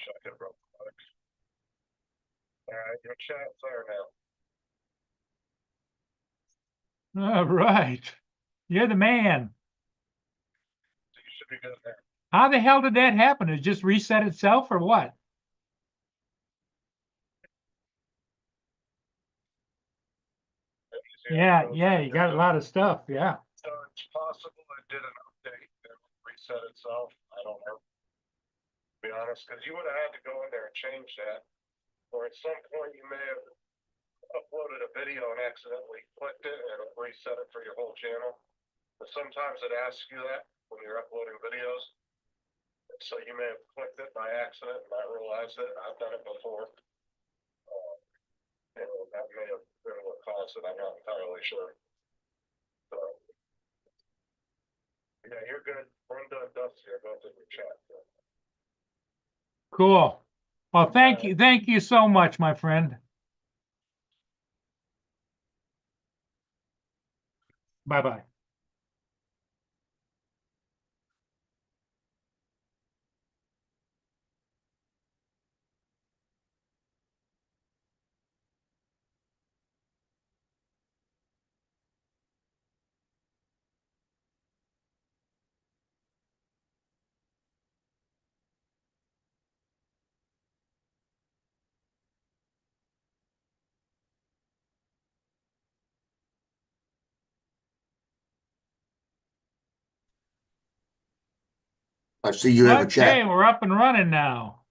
Shotgun Robotics. Alright, your chat's there now. All right. You're the man. So you should be good there. How the hell did that happen? It just reset itself or what? Yeah, you got a lot of stuff. Yeah. So it's possible it did an update and reset itself. I don't know. To be honest, because you would have had to go in there and change that. Or at some point you may have uploaded a video and accidentally clicked it and it reset it for your whole channel. But sometimes it asks you that when you're uploading videos. So you may have clicked it by accident and not realized it. I've done it before. And that may have been what caused it. I'm not entirely sure. So, yeah, you're good. Brenda and Dusty are both in your chat. Cool. Well, thank you. Thank you so much, my friend. Bye-bye. I see you have a Okay, chat. we're up and running now.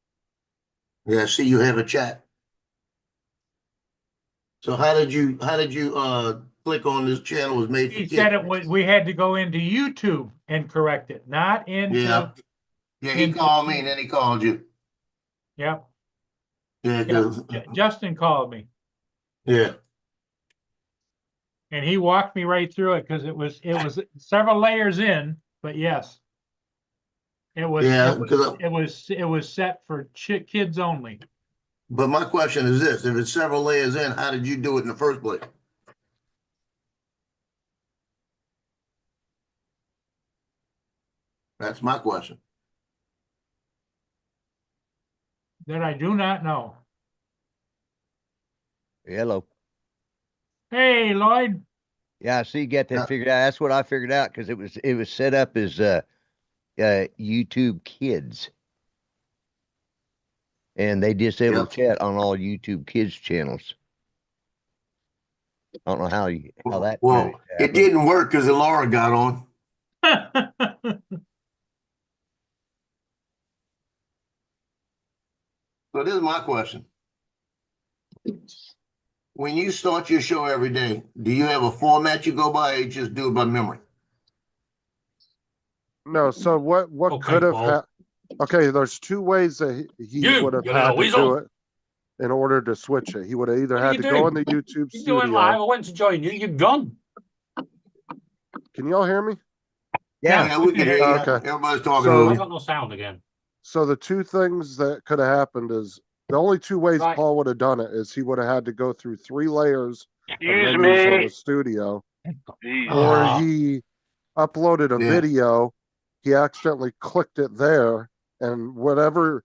Yeah, I see you have a chat. So how did you click on this channel was made for He kids? said it was, we had to go into YouTube and correct it, not into. Yeah, he called me and then he called you. Yep. Yeah, Justin called me yeah. and he walked me right through it because it was several layers in, but yes. It was set for kids only. But my question is this: if it's several layers in, how did you do it in the first place? That's my question. That I do not know. Hello. Hey, Lloyd. Yeah, I see you got that figured out. That's what I figured out because it was set up as YouTube Kids. And they disable chat on all YouTube Kids channels. I don't know how that. Well, it didn't work because Laura got on. So this is my question. When you start your show every day, do you have a format you go by or you just do it by memory? No, so what could have happened? Okay, there's two ways that he would have had to do it in order to switch it. He would have either had to go in the YouTube studio. You went live. I went to join you. You've gone. Can y'all hear me? Yeah, we can hear you. Okay. Everybody's talking over I you. got no sound again. So the two things that could have happened is the only two ways Paul would have done it is he would have had to go through 3 layers of menus on the studio, or he uploaded a video, he accidentally clicked it there, and whatever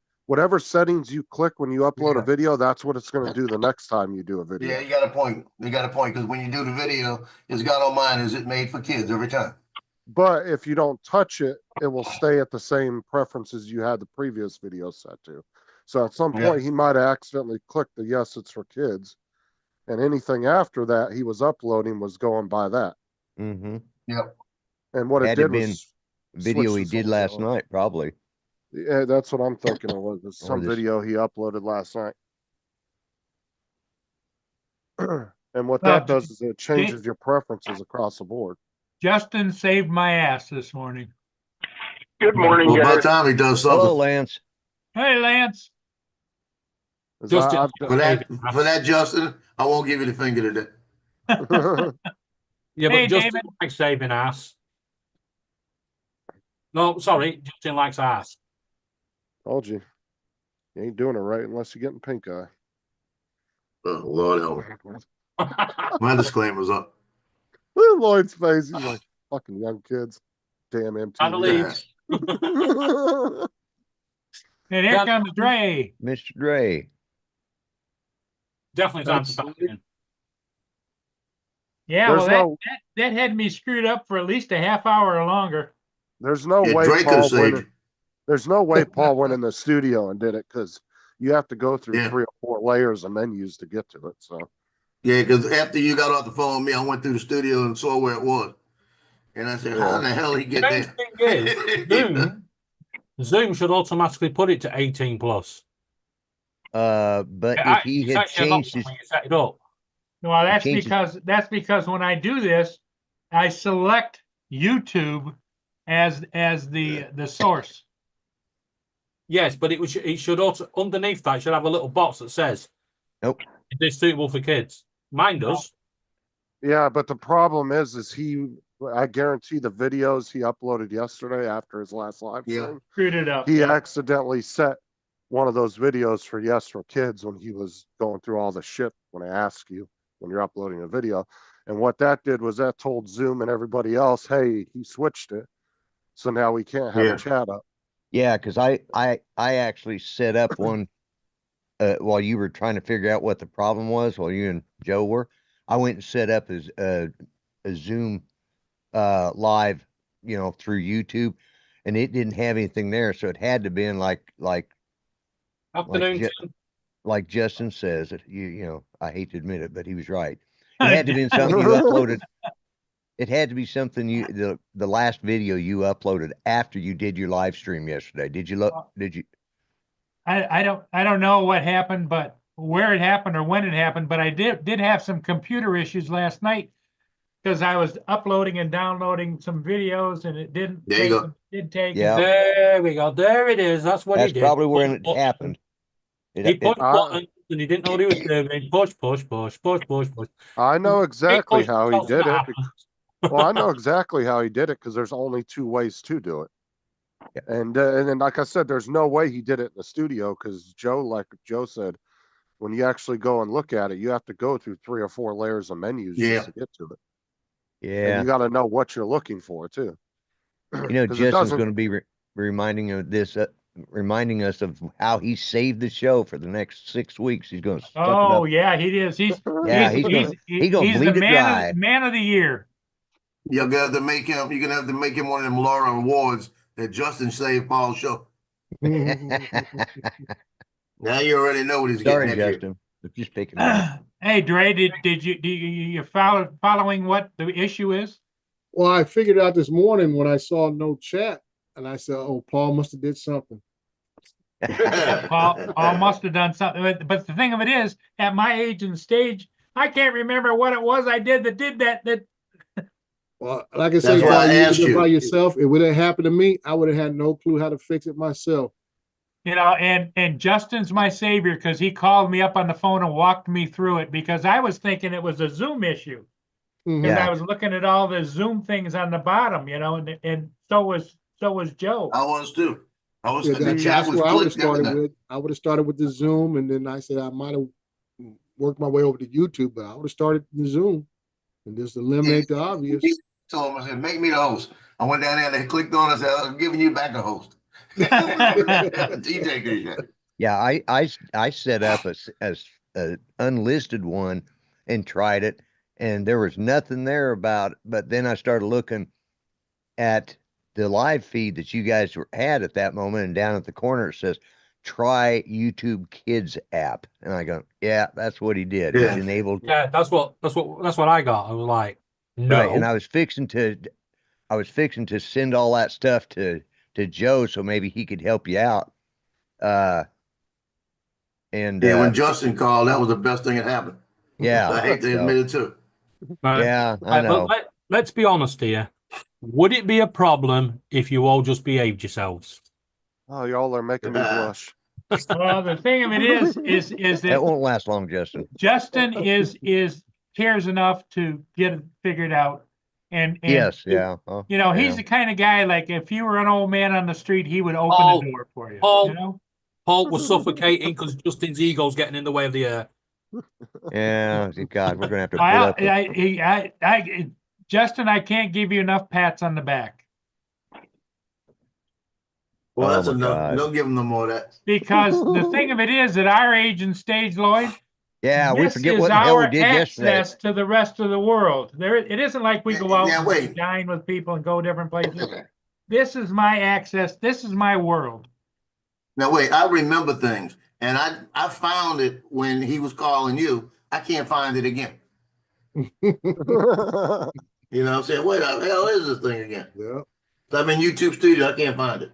settings you click when you upload a video, that's what it's going to do the next time you do a video. Yeah, you got a point. You got a point because when you do the video, it's got on mine. Is it made for kids every time? But if you don't touch it, it will stay at the same preferences you had the previous video set to. So at some point, he might have accidentally clicked the yes, it's for kids. And anything after that he was uploading was going by that. Mm-hmm. Yep. And what it did was video he did last night, probably. Yeah, that's what I'm thinking it was. Some video he uploaded last night. And what that does is it changes your preferences across the board. Justin saved my ass this morning. Good morning, well, guys. by the time he does something. Hello, Lance. Hey, Lance. Justin, for that, Justin, I won't give you the finger today. Yeah, but Justin likes saving ass. No, sorry, Justin likes ass. Told you. You ain't doing it right unless you're getting pink eye. Oh, Lord help me. My disclaimer's up. Lloyd's face. He's like, fucking young kids. Damn MTV. And here Yeah. comes Dre. Mr. Dre. Definitely time to That's- pack in. Yeah, well, There's no, that had me screwed up for at least a half hour or longer. there's no Yeah, way Drake could Paul have saved went. you. There's no way Paul went in the studio and did it because you have to go through Yeah. 3 or 4 layers of menus to get to it. So Yeah, because after you got off the phone with me, I went through the studio and saw where it was. And I said, how in the hell he get Strange there? thing is, Zoom should automatically put it to 18 plus. But if he It's had actually an changed option his, when you set it up. Well, changes- that's because when I do this, I select YouTube as the source. Yes, but it should also underneath that it should have a little box that says, Nope. "Is this suitable for kids?" Mine does. yeah, but the problem is I guarantee the videos he uploaded yesterday after his last live Yeah. stream, Screwed it up. he yeah. accidentally set one of those videos for Yes for Kids when he was going through all the shit when I ask you when you're uploading a video. And what that did was that told Zoom and everybody else, hey, he switched it. So now we can't have Yeah. a chat up. yeah, because I actually set up one while you were trying to figure out what the problem was, while you and Joe were. I went and set up as a Zoom live, through YouTube, and it didn't have anything there, so it had to be in like Afternoon. Ju- Tim. like Justin says, that I hate to admit it, but he was right. It had to be something you uploaded. It had to be something the last video you uploaded after you did your live stream yesterday. Did you look? Did you? I don't know what happened, but where it happened or when it happened, but I did have some computer issues last night because I was uploading and downloading some videos and it didn't There you take, go. did take. Yeah. There we go. There it is. That's what That's he did. probably when it Push happened. He pushed Ah. buttons and he didn't know what he was doing. Push, push, push, push, push, push. I know exactly He pushed how he until did something it. happened. Well, I know exactly how he did it because there's only 2 ways to do it. Yeah. And then, like I said, there's no way he did it in the studio because like Joe said, when you actually go and look at it, you have to go through 3 or 4 layers of menus Yeah. just to get to it. And Yeah. you got to know what you're looking for too. 'Cause it Justin's doesn't- going to be reminding us of how he saved the show for the next 6 weeks. He's going to suck it Oh up. yeah, he is. Yeah, he's gonna bleed the it dry. man of the year. You're gonna have to make him. You're gonna have to make him one of them Laura Awards that Justin saved Paul's show. Now you already know what he's Sorry, getting. Next year. Justin. But just picking on. Hey, Dre, did you following what the issue is? Well, I figured out this morning when I saw no chat, and I said, "Oh, Paul must have did something." Paul must have done something. But the thing of it is, at my age and stage, I can't remember what it was I did that did that. Well, like I said, That's why I Paul, you asked did it you. by yourself. If it would have happened to me, I would have had no clue how to fix it myself. And Justin's my savior because he called me up on the phone and walked me through it because I was thinking it was a Zoom issue. Mhm. Because Yeah. I was looking at all the Zoom things on the bottom, and so was Joe. I was too. I was. Yeah, The chat that's was where I would have clicked. started everything. with. I would have started with the Zoom, and then I said I might have worked my way over to YouTube, but I would have started the Zoom and just eliminate the obvious. Told him, I said, make me the host. I went down there and they clicked on it and said, I'm giving you back a host. TJ did that. Yeah, I set up a unlisted one and tried it, and there was nothing there about. But then I started looking at the live feed that you guys had at that moment, and down at the corner it says, "Try YouTube Kids app," and I go, "Yeah, that's what he did. Yeah. He's enabled." Yeah, that's what I got. I was like, no. Right, and I was fixing to send all that stuff to Joe so maybe he could help you out. And Yeah, when Justin called, that was the best thing that happened. yeah, I hate to so, admit it too. But- yeah, I Right, know. but let's be honest here. Would it be a problem if you all just behaved yourselves? Oh, y'all are making me blush. Well, the thing of it is That that won't last long, Justin. Justin is cares enough to get it figured out, and Yes, yeah. Oh, he's yeah. the kind of guy like if you were an old man on the street, he would open Paul, the door for you. Paul. You know? Paul was suffocating because Justin's ego's getting in the way of the air. Yeah, God, we're gonna have to put up with Justin, I can't give you enough pats on the back. Well, Oh that's my enough. God. Don't give them no more of that. Because the thing of it is, at our age and stage, Lloyd, Yeah, we this forget is what the hell we our did yesterday. access to the rest of the world. It isn't like we go out Yeah, and wait. dine with people and go different places. This is my access. This is my world. Now wait, I remember things, and I found it when he was calling you. I can't find it again. You know what I'm saying? Where the hell is this thing again? Yeah. I'm in YouTube Studio. I can't find it.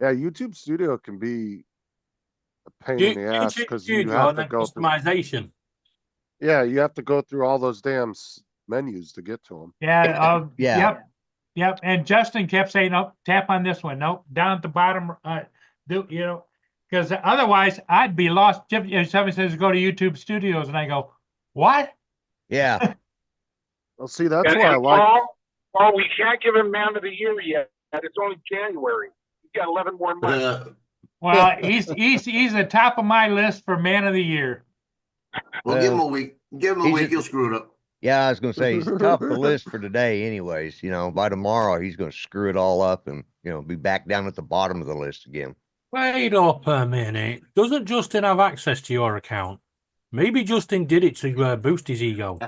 Yeah, YouTube Studio can be a pain in the ass because you Studio have and to then go through. customization. Yeah, you have to go through all those damn menus to get to them. Yeah. Yeah. Yep. Yep. And Justin kept saying, "Nope, tap on this one. Nope, down at the bottom. Because otherwise I'd be lost." If somebody says go to YouTube Studios, and I go, "What?" Yeah. Well, see, that's And, why I and like. Paul, we can't give him Man of the Year yet. It's only January. He's got 11 more months. Well, he's the top of my list for Man of the Year. Well, give him a week. Give him a he's week. at- He'll screw it up. Yeah, I was gonna say he's top of the list for today anyways. You know, by tomorrow he's gonna screw it all up and, you know, be back down at the bottom of the list again. Wait up a minute. Doesn't Justin have access to your account? Maybe Justin did it to boost his ego.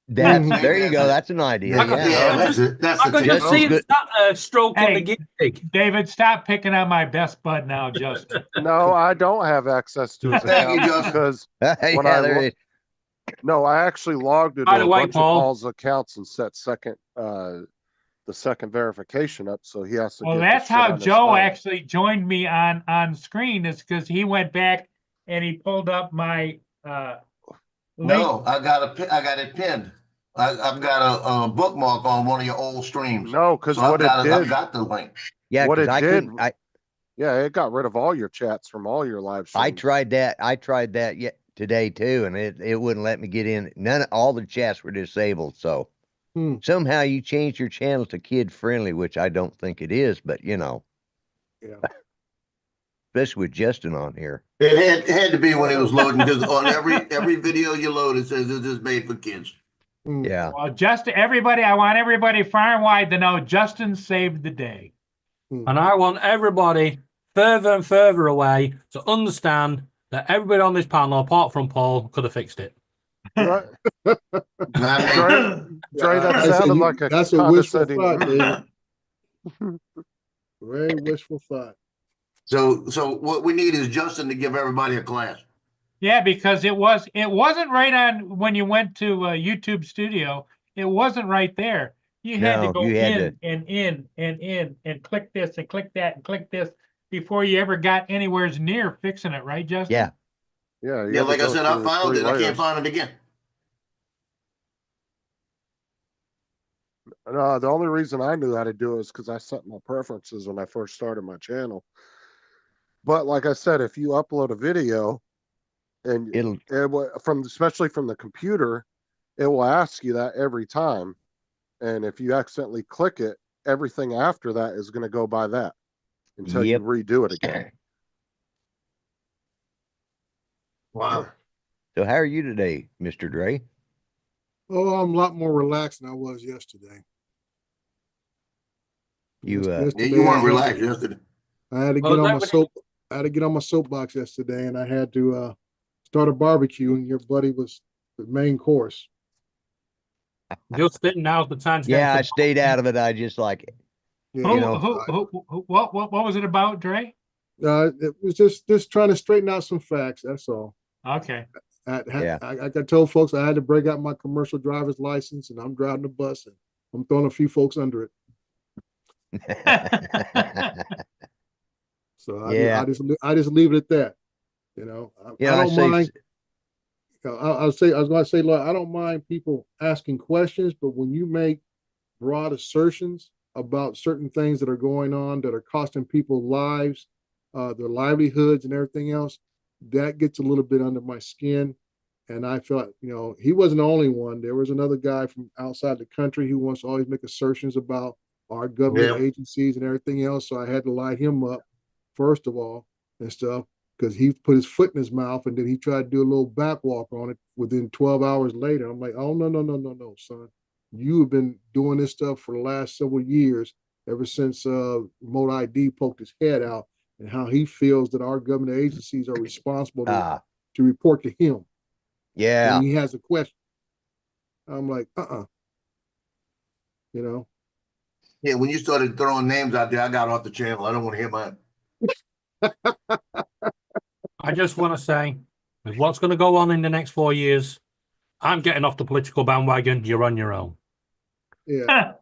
That's Maybe there you go. that's That's an idea. I got- Yeah. Yeah, that's it. That's I the could thing. just see him good. sat there stroking Hey. the gig. David, stop picking on my best bud now, Justin. No, I don't have access to his Thank you, account Justin. because Yeah, when I there lo- it is. no, I actually logged into By the a way, bunch Paul. of Paul's accounts and set the second verification up, so he has to. Well, get that's the shit how on his Joe phone. actually joined me on screen. Is because he went back and he pulled up my link. No, I got it pinned. I've got a bookmark on one of your old streams. No, because So I've what it got did, the link. Yeah, what because it I did- couldn't yeah, it got rid of all your chats from all your live streams. I tried that yet today too, and it wouldn't let me get in. All the chats were disabled. So somehow you changed your channel to kid friendly, which I don't think it is, but you know. Yeah. Especially with Justin on here. It had to be when it was loading because on every video you load, it says this is made for kids. Yeah. Well, I want everybody far and wide to know Justin saved the day. And I want everybody further and further away to understand that everybody on this panel, apart from Paul, could have fixed it. Dre, I that sounded like a that's a wishful condescending. thought, David. Very wishful thought. so what we need is Justin to give everybody a class. Yeah, because it wasn't right on when you went to YouTube Studio. It wasn't right there. You had to No, go you had in and click this and click that and click this before you ever got anywhere near fixing it, right, Justin? Yeah. Yeah, you Yeah, had to like I go said, I through found 3 it. I can't layers. find it again. No, the only reason I knew how to do it is because I set my preferences when I first started my channel. But like I said, if you upload a video and especially from the computer, it will ask you that every time. And if you accidentally click it, everything after that is going to go by that until you redo it again. Wow. So how are you today, Mr. Dre? Oh, I'm a lot more relaxed than I was yesterday. You Yeah, Yesterday, you I weren't had- relaxed yesterday. I had to Well, get on that my was- soap. I had to get on my soapbox yesterday, and I had to start a barbecue. And your buddy was the main course. Justin, now's the time to Yeah, I get stayed out of it. I just like Yeah, Who, You know, what was it about, Dre? it was just trying to straighten out some facts. That's all. Okay. Yeah. I told folks I had to break out my commercial driver's license, and I'm driving the bus, and I'm throwing a few folks under it. So Yeah. I just leave it at that. You know, Yeah, I I don't say mind. I was going to say, Lord, I don't mind people asking questions, but when you make broad assertions about certain things that are going on that are costing people lives, their livelihoods and everything else, that gets a little bit under my skin. And I felt, he wasn't the only one. There was another guy from outside the country who wants to always make assertions about our government agencies and everything else. So I had to light him up first of all and stuff, because he put his foot in his mouth and then he tried to do a little backwalk on it within 12 hours later. I'm like, oh, no, son. You have been doing this stuff for the last several years. ever since Remote ID poked his head out, and how he feels that our government agencies are responsible to report to him Yeah. when he has a question. I'm like, you know. Yeah, when you started throwing names out there, I got off the channel. I don't want to hear mine. I just want to say, with what's going to go on in the next 4 years, I'm getting off the political bandwagon. You're on your own. Yeah.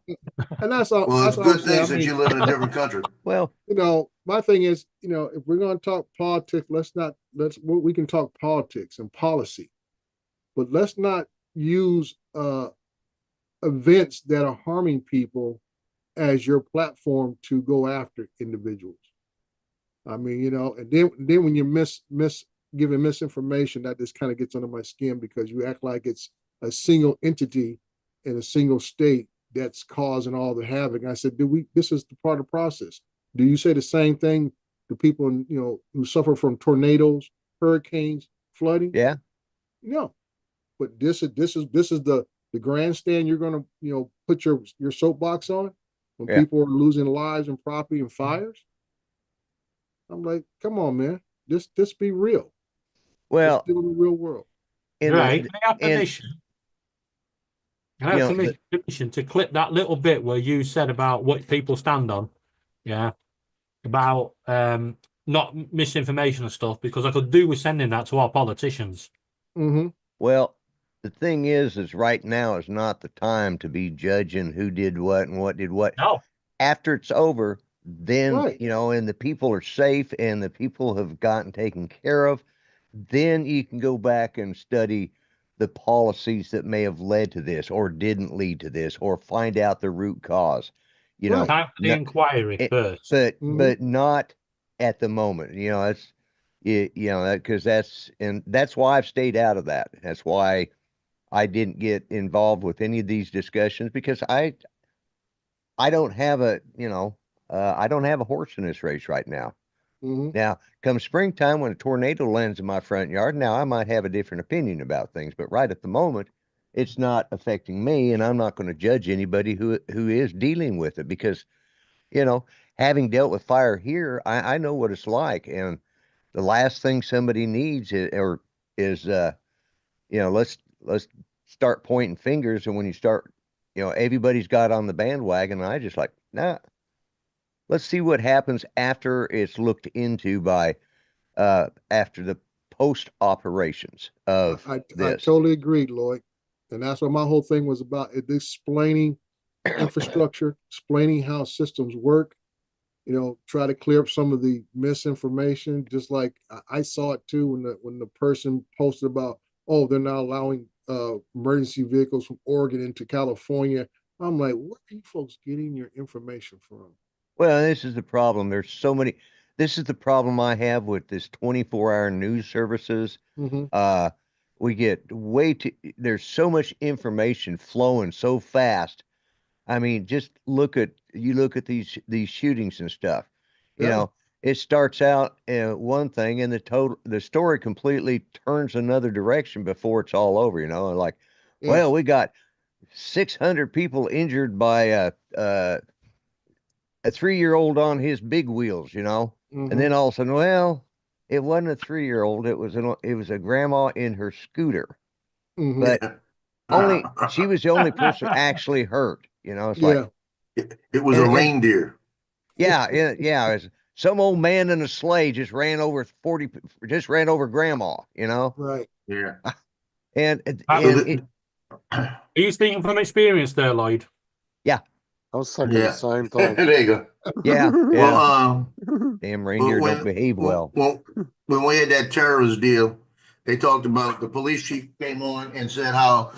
And that's all. Well, that's it's a all good I'm thing saying. I since mean, you live in a different country. Well, you know, my thing is, you know, if we're going to talk politics, we can talk politics and policy, but let's not use events that are harming people as your platform to go after individuals. I mean, you know, and then when you're giving misinformation, that just kind of gets under my skin, because you act like it's a single entity in a single state that's causing all the havoc. And I said, this is the part of the process. Do you say the same thing to people, you know, who suffer from tornadoes, hurricanes, flooding? yeah. No. But this is the grandstand you're going to, you know, put your soapbox on when people are losing lives and property and fires. I'm like, come on, man. Just be real. Well, let's deal in the real world. Right. Can I have permission? Can I have permission to clip that little bit where you said about what people stand on? Yeah. About not misinformation and stuff, because I could do with sending that to our politicians. Mm-hmm. Well, the thing is right now is not the time to be judging who did what and what did what. No. After it's over, then, you know, and the people are safe and the people have gotten taken care of, then you can go back and study the policies that may have led to this or didn't lead to this, or find out the root cause. You know, time for the inquiry first. But not at the moment. You know, it's you know, because that's why I've stayed out of that. That's why I didn't get involved with any of these discussions, because I don't have a, you know, I don't have a horse in this race right now. Mm-hmm. Now, come springtime, when a tornado lands in my front yard, now I might have a different opinion about things, but right at the moment, it's not affecting me, and I'm not going to judge anybody who is dealing with it, because, you know, having dealt with fire here, I know what it's like, and the last thing somebody needs is you know, let's start pointing fingers, and when you start, you know, everybody's got on the bandwagon, and I just like, nah. Let's see what happens after it's looked into by after the post operations of this. I totally agreed, Lloyd. And that's what my whole thing was about, explaining infrastructure, explaining how systems work, you know, try to clear up some of the misinformation. Just like I saw it too when the person posted about, oh, they're not allowing emergency vehicles from Oregon into California. I'm like, where are you folks getting your information from? Well, this is the problem. There's so many. This is the problem I have with this 24-hour news services. Mm-hmm. We get there's so much information flowing so fast. I mean, just look at these shootings and stuff. You know, it starts out one thing, and the story completely turns another direction before it's all over. You know, like, well, we got 600 people injured by a 3-year-old on his big wheels, you know, and then all of a sudden, well, it wasn't a 3-year-old. It was a grandma in her scooter, but she was the only person actually hurt. You know, it's like it was a reindeer. Yeah. It was some old man in a sleigh just ran over grandma. You know, right? Yeah. Are you speaking from experience there, Lloyd? Yeah. I was thinking the same thing. There you go. Yeah. Well, damn reindeer don't behave well. When we had that terrorist deal, they talked about the police chief came on and said how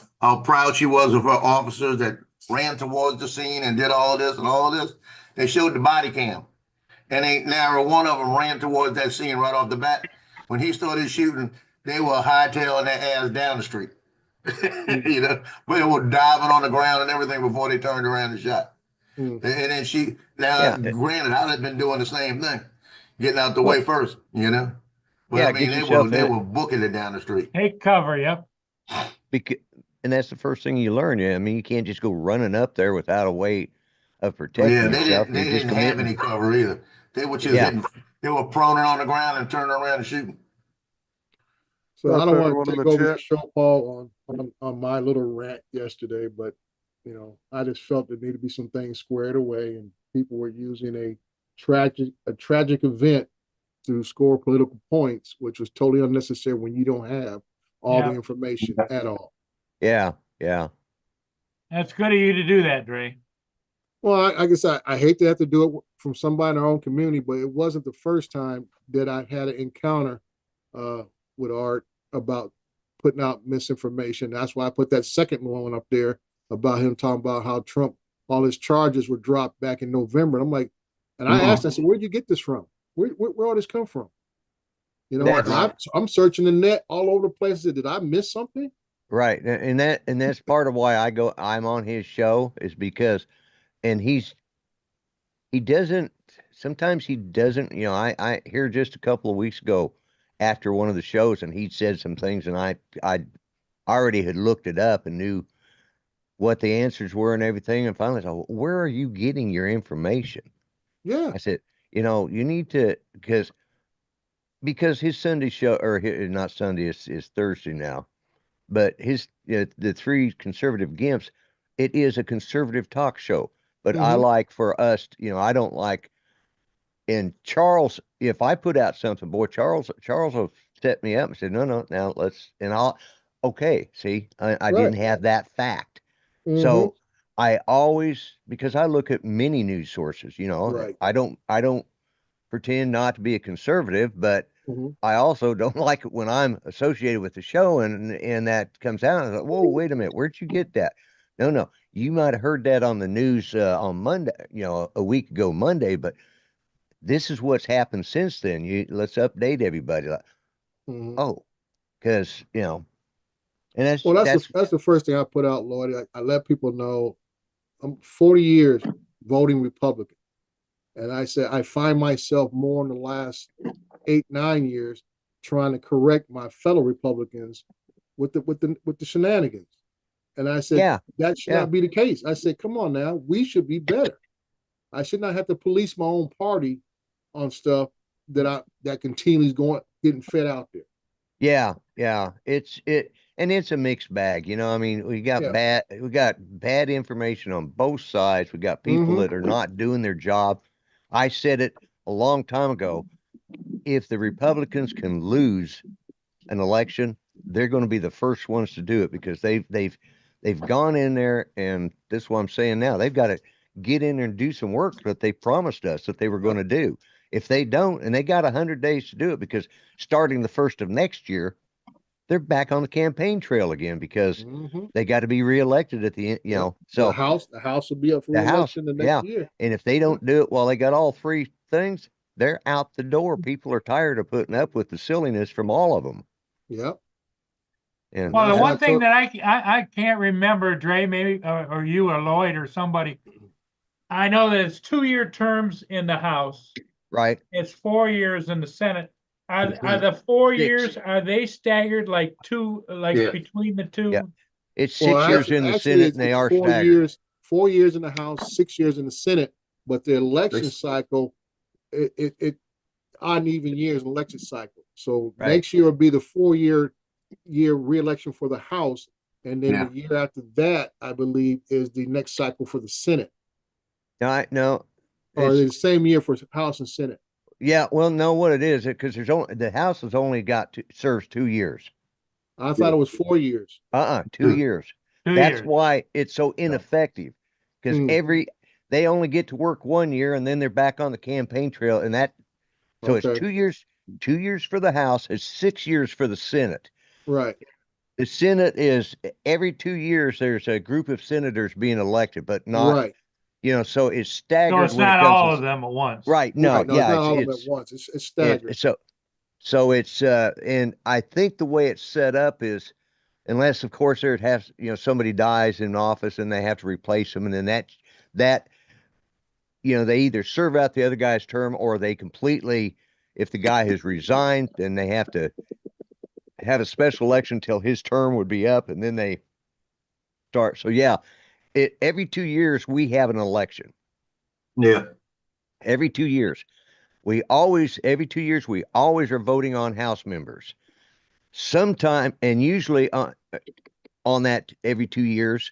proud she was of her officers that ran towards the scene and did all this and all this. They showed the body cam, and ain't never one of them ran towards that scene right off the bat. When he started shooting, they were hightailing their ass down the street. You know, they were diving on the ground and everything before they turned around and shot. And then granted, I'd have been doing the same thing, getting out the way first, you know. But I mean, they were booking it down the street. Take cover, yep. And that's the first thing you learn. Yeah, I mean, you can't just go running up there without a way of protecting Yeah, yourself. they You're just didn't have committing. any cover either. They were just Yeah. hitting, they were proning on the ground and turning around and shooting. So I Up don't want everyone to in take the over the chat. show, Paul, on my little rant yesterday, but I just felt there needed to be some things squared away, and people were using a tragic event to score political points, which was totally unnecessary when you don't have all the Yeah. information at all. Yeah. Yeah. That's good of you to do that, Dre. Well, I guess I hate to have to do it from somebody in our own community, but it wasn't the first time that I had an encounter with Art about putting out misinformation. That's why I put that second one up there about him talking about how Trump, all his charges were dropped back in November. I'm like, and I asked, I said, where'd you get this from? Where all this come from? I'm searching the net all over the place. Did I miss something? Right. And that's part of why I'm on his show, is because, and sometimes he doesn't, I here just a couple of weeks ago after one of the shows, and he said some things, and I already had looked it up and knew what the answers were and everything. And finally I said, where are you getting your information? Yeah. I said, you need to, because his Sunday show, or not Sunday, it's Thursday now, but his, the Three Conservative Gimps, it is a conservative talk show. But I like for us, I don't like, and Charles, if I put out something, boy, Charles will set me up and say, no, now okay, see, I didn't have that fact. So I always, because I look at many news sources, Right. I don't pretend not to be a conservative, but I also don't like it when I'm associated with the show and that comes out. And I thought, whoa, wait a minute, where'd you get that? No, you might have heard that on the news on Monday, a week ago Monday, but this is what's happened since then. Let's update everybody. Like, oh, because and that's the first thing I put out, Lloyd. I let people know I'm 40 years voting Republican, and I said I find myself more in the last 8-9 years trying to correct my fellow Republicans with the shenanigans. And I said that should not be the case. I said, come on now, we should be better. I should not have to police my own party on stuff that continually is getting fed out there. Yeah. And it's a mixed bag, I mean, we got bad information on both sides. We got people that are not doing their job. I said it a long time ago. If the Republicans can lose an election, they're going to be the first ones to do it, because they've gone in there, and this is what I'm saying now. They've got to get in there and do some work that they promised us that they were going to do. If they don't, and they got 100 days to do it, because starting the 1st of next year, they're back on the campaign trail again, because they got to be reelected at the end, so the house will be up for reelection the next year. And if they don't do it while they got all three things, they're out the door. People are tired of putting up with the silliness from all of them. Yep. And well, the one thing that I can't remember, Dre, maybe or you or Lloyd or somebody, I know that it's 2-year terms in the House. Right. It's 4 years in the Senate. Are the 4 years, are they staggered like between the two? Yeah. It's 6 years in the Senate, and they are 4 staggered. years, 4 years in the House, 6 years in the Senate, but the election cycle, it odd and even years in election cycle. So next year will be the 4-year re-election for the House, and then the year after that, I believe, is the next cycle for the Senate. No, or the same year for House and Senate. Yeah, well, no, what it is, because the House has only serves 2 years. I thought it was 4 years. 2 years. That's why it's so ineffective, because they only get to work 1 year, and then they're back on the campaign trail, and so it's 2 years. 2 years for the House, it's 6 years for the Senate. Right. The Senate is every 2 years there's a group of senators being elected, but not so it's staggered. So it's not all of them at once. Right. No, it's not all of them at once. It's staggered. So it's and I think the way it's set up is, unless of course there has somebody dies in office and they have to replace them, and then that they either serve out the other guy's term, or they completely, if the guy has resigned, then they have to have a special election till his term would be up, and then they start. So every 2 years we have an election. Yeah. Every 2 years. Every 2 years, we always are voting on House members. Sometime, and usually on that every 2 years,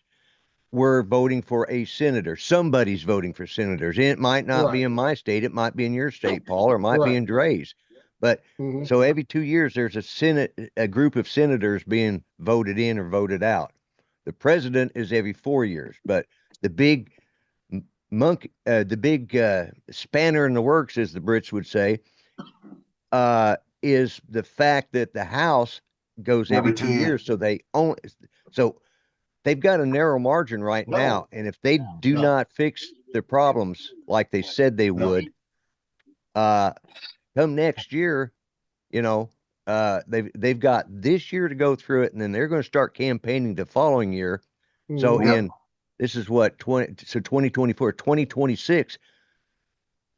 we're voting for a senator. Somebody's voting for senators. And it might not be Right. in my state. It might be in your state, Paul, or it might be Right. in Dre's. But Mhm. so every 2 years, there's a group of senators being voted in or voted out. The president is every 4 years, but the big spanner in the works, as the Brits would say, is the fact that the House goes every 2 years. So they've got a narrow margin right now. And if they do not fix their problems like they said they would, come next year, they've got this year to go through it, and then they're going to start campaigning the following year. So this is what 2024, 2026,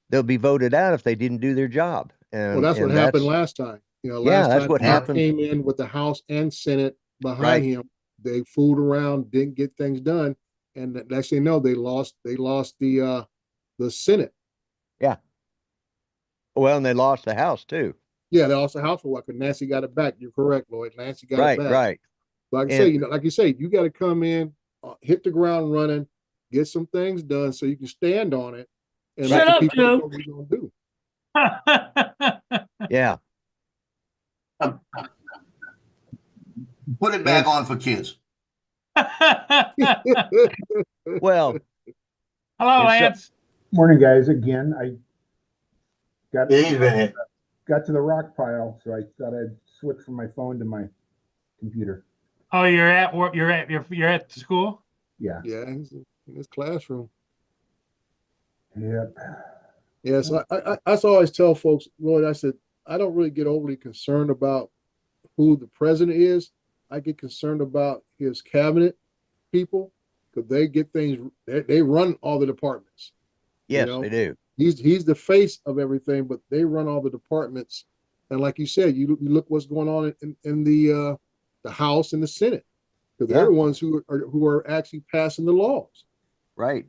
they'll be voted out if they didn't do their job. Well, that's what happened last time. Last time that's what Trump happened. came in with the House and Senate behind Right. him. They fooled around, didn't get things done, and next thing you know, they lost the Senate. Yeah. Well, and they lost the House too. Yeah, they lost the House for what? Because Nancy got it back. You're correct, Lloyd. Nancy got it back. Right. Like I say, like you say, you got to come in, hit the ground running, get some things done, so you can stand on it, and Shut let up, the people know Joe. what you're gonna do. Yeah. Put it back on for kids. Well, hello, And so- Lance. Morning, guys. Again, I got Yeah, he's been here. got to the rock pile, so I thought I'd switch from my phone to my computer. Oh, you're at work. You're at the school. Yeah. Yeah, he's in his classroom. Yep. Yeah, so I always tell folks, Lloyd, I said, I don't really get overly concerned about who the president is. I get concerned about his cabinet people because they get things, they run all the departments. Yes, know? they do. He's the face of everything, but they run all the departments. And like you said, you look what's going on in the House and the Senate, because they're the ones who are actually passing the laws. Right.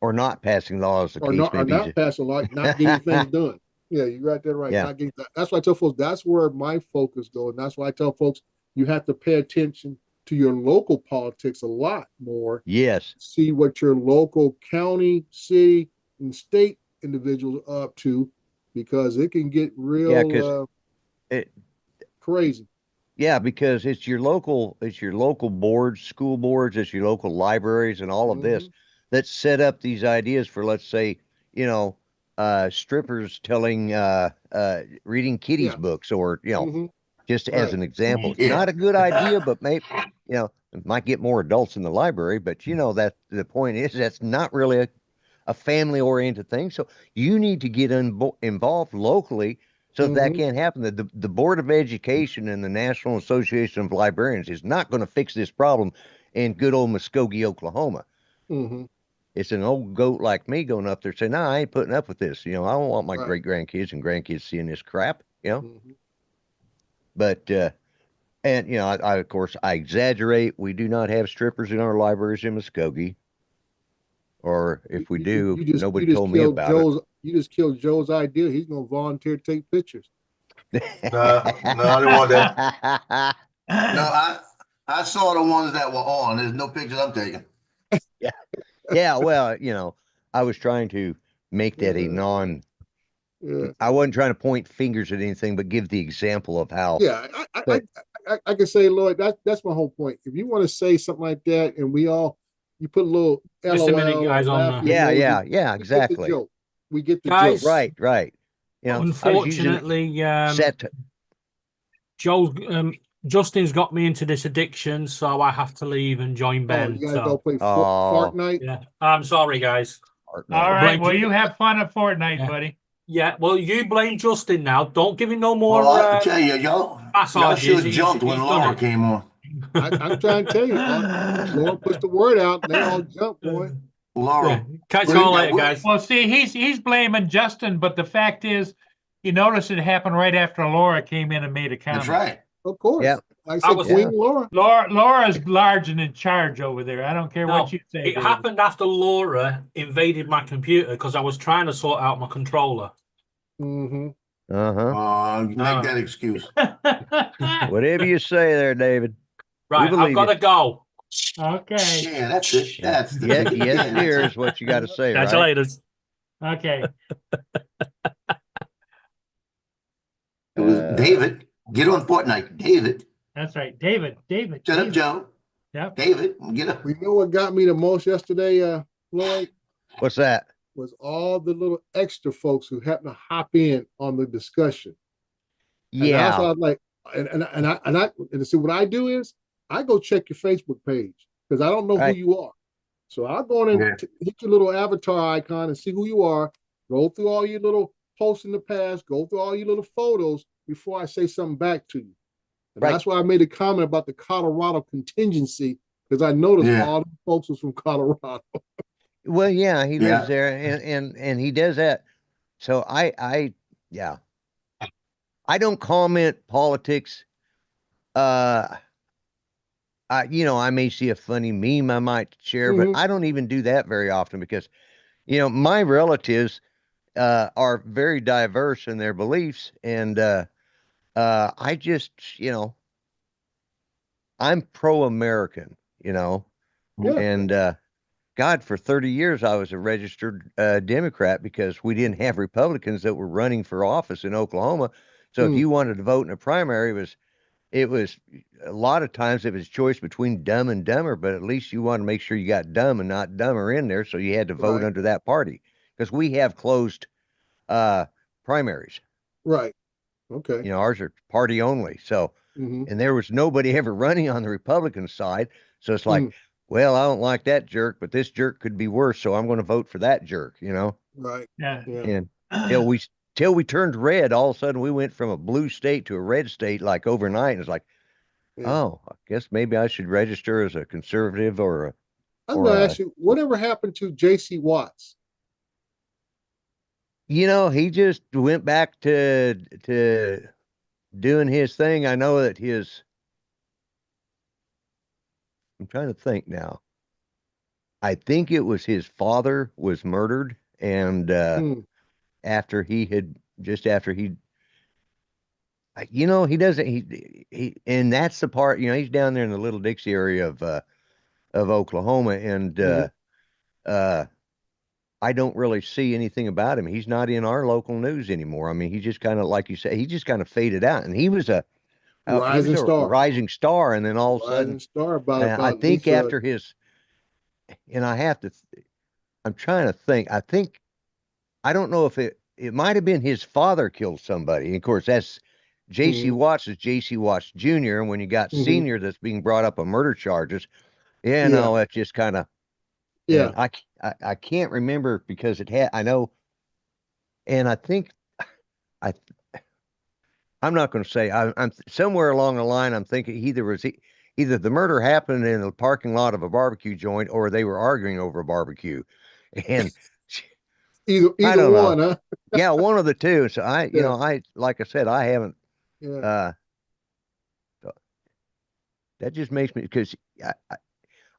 Or not passing laws. Or not passing laws, not getting things done. Yeah, you got that right. Yeah. Not getting that. That's why I tell folks that's where my focus goes. And that's why I tell folks you have to pay attention to your local politics a lot more. Yes. See what your local county, city, and state individuals are up to, because it can get real crazy. Yeah, because it's your local boards, school boards, it's your local libraries and all of this that set up these ideas for, let's say, strippers telling reading kiddies books, or just as an example. It's not a good idea, but maybe it might get more adults in the library, but that the point is that's not really a family oriented thing. So you need to get involved locally so that can't happen. The Board of Education and the National Association of Librarians is not going to fix this problem in good old Muskogee, Oklahoma. It's an old goat like me going up there saying, "No, I ain't putting up with this. I don't want my great grandkids and grandkids seeing this crap." But and I of course I exaggerate. We do not have strippers in our libraries in Muskogee, or if we do, nobody told me about it. You just killed Joe's idea. He's gonna volunteer to take pictures. No, I didn't want that. No, I saw the ones that were on. There's no pictures I'm taking. Yeah. Well, I was trying to make that a non. I wasn't trying to point fingers at anything, but give the example of how. Yeah, I can say, Lloyd, that's my whole point. If you want to say something like that, and you put a little Just a minute, LOL, guys, on Yeah, exactly. We get the Guys, joke. Right. Unfortunately, Justin's got me into this addiction, so I have to leave and join Ben. You gotta go play Fortnite. Yeah, I'm sorry, guys. All right. Well, you have fun at Fortnite, buddy. Yeah. Well, you blame Justin now. Don't give him no more. Well, I tell you, y'all should have jumped when Laura came on. I'm trying to tell you, Laura puts the word out, they all jump, boy. Laura, catch you all later, guys. Well, see, he's blaming Justin, but the fact is, you notice it happened right after Laura came in and made a comment. That's right. Of course. Yeah. Like I I said, was- Queen Laura. Laura's large and in charge over there. I don't care No, what you say. it David. happened after Laura invaded my computer because I was trying to sort out my controller. Mm-hmm. Uh-huh. Make that excuse. Whatever you say there, David. Right, I've believe got to go. Okay. Yeah, that's it. That's the Yeah, ticket. yes, Yeah, dear, that's is what you got to say, Catch you right? later. Okay. It was David. Get on Fortnite. David. That's right. David. Shut up, Joe. Yep. David, get up. You know what got me the most yesterday, Floyd? What's that? Was all the little extra folks who happened to hop in on the discussion. And that's why I Yeah, was like, and see what I do is I go check your Facebook page because I don't know who Right. you are. So I'll go in and Yeah. hit your little avatar icon and see who you are. Go through all your little posts in the past. Go through all your little photos before I say something back to you. And Right. that's why I made a comment about the Colorado contingency because I noticed Yeah. all the folks was from Colorado. well, yeah, he Yeah. lives there, and he does that. So yeah, I don't comment politics. I may see a funny meme I might share, but Mhm. I don't even do that very often because, my relatives are very diverse in their beliefs, and I just, I'm pro-American, Yeah. and God, for 30 years I was a registered Democrat because we didn't have Republicans that were running for office in Oklahoma. So if Mm. you wanted to vote in a primary, it was a lot of times it was choice between dumb and dumber, but at least you want to make sure you got dumb and not dumber in there, so you had to vote Right. under that party because we have closed primaries. Right. Okay. Ours are party only. So, Hmm. and there was nobody ever running on the Republican side. So it's like, Mm. well, I don't like that jerk, but this jerk could be worse, so I'm going to vote for that jerk, Right. Yeah. Yeah. And till we turned red, all of a sudden we went from a blue state to a red state like overnight. And it's like, Yeah. oh, I guess maybe I should register as a conservative or I'm or gonna a, ask you, whatever happened to J.C. Watts? he just went back to doing his thing. I know that I'm trying to think now. I think it was his father was murdered, and Hmm. after he had after he he doesn't and that's the part, he's down there in the Little Dixie area of Oklahoma, and Mhm. I don't really see anything about him. He's not in our local news anymore. I mean, he just kind of, like you say, he just kind of faded out, and he was a Rising star. rising star, and then all of a sudden, Rising star about I at think least after his, and I'm trying to think. I don't know if it might have been his father killed somebody. And of course, that's J.C. Mhm. Watts is J.C. Watts Jr. And when you got Mhm. senior that's being brought up on murder charges, yeah, Yeah. no, that's just kind of, Yeah. and I can't remember because I know, and I think I I'm not going to say I'm somewhere along the line. I'm thinking either the murder happened in the parking lot of a barbecue joint or they were arguing over a barbecue, and I Either don't know. one, huh? Yeah, one of the two. So Yeah. I like I said, I haven't. Yeah. That just makes me, because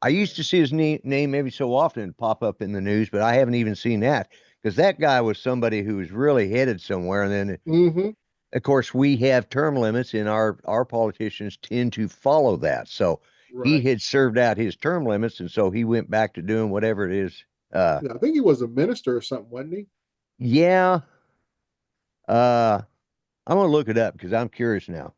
I used to see his name every so often pop up in the news, but I haven't even seen that because that guy was somebody who was really headed somewhere. And then, Mm-hmm. of course, we have term limits, and our politicians tend to follow that. So he Right. had served out his term limits, and so he went back to doing whatever it is. Yeah, I think he was a minister or something, wasn't he? Yeah. I'm gonna look it up because I'm curious now.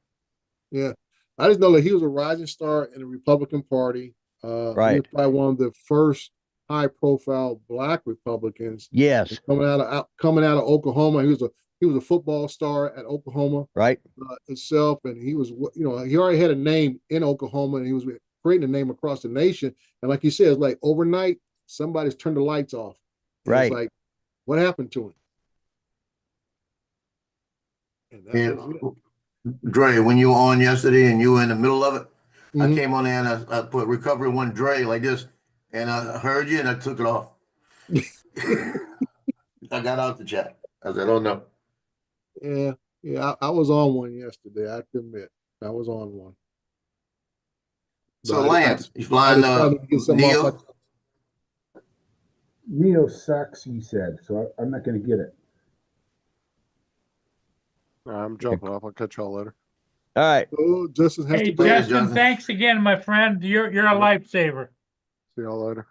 Yeah. I just know that he was a rising star in the Republican Party. He Right. was probably one of the first high-profile Black Republicans Yes. coming out of Oklahoma. He was a football star at Oklahoma Right. Itself, and he was he already had a name in Oklahoma, and he was creating a name across the nation. And like you said, it's like overnight somebody's turned the lights off. And Right. It's like, what happened to him? And that Yeah. was it. Dre, when you were on yesterday and you were in the middle of it, I Mhm. came on there and I put recovery one Dre like this, and I heard you and I took it off. I got out the chat. I said, "Oh no." Yeah, I was on one yesterday. I have to admit, I was on one. So But Lance, you I flying decided to get something off Neo? Neo sucks, he said, so I'm not going to get it. I'm jumping off. I'll catch y'all later. All right. Oh, Justin has Hey, to go. Later, Justin, Justin. thanks again, my friend. You're a lifesaver. See y'all later.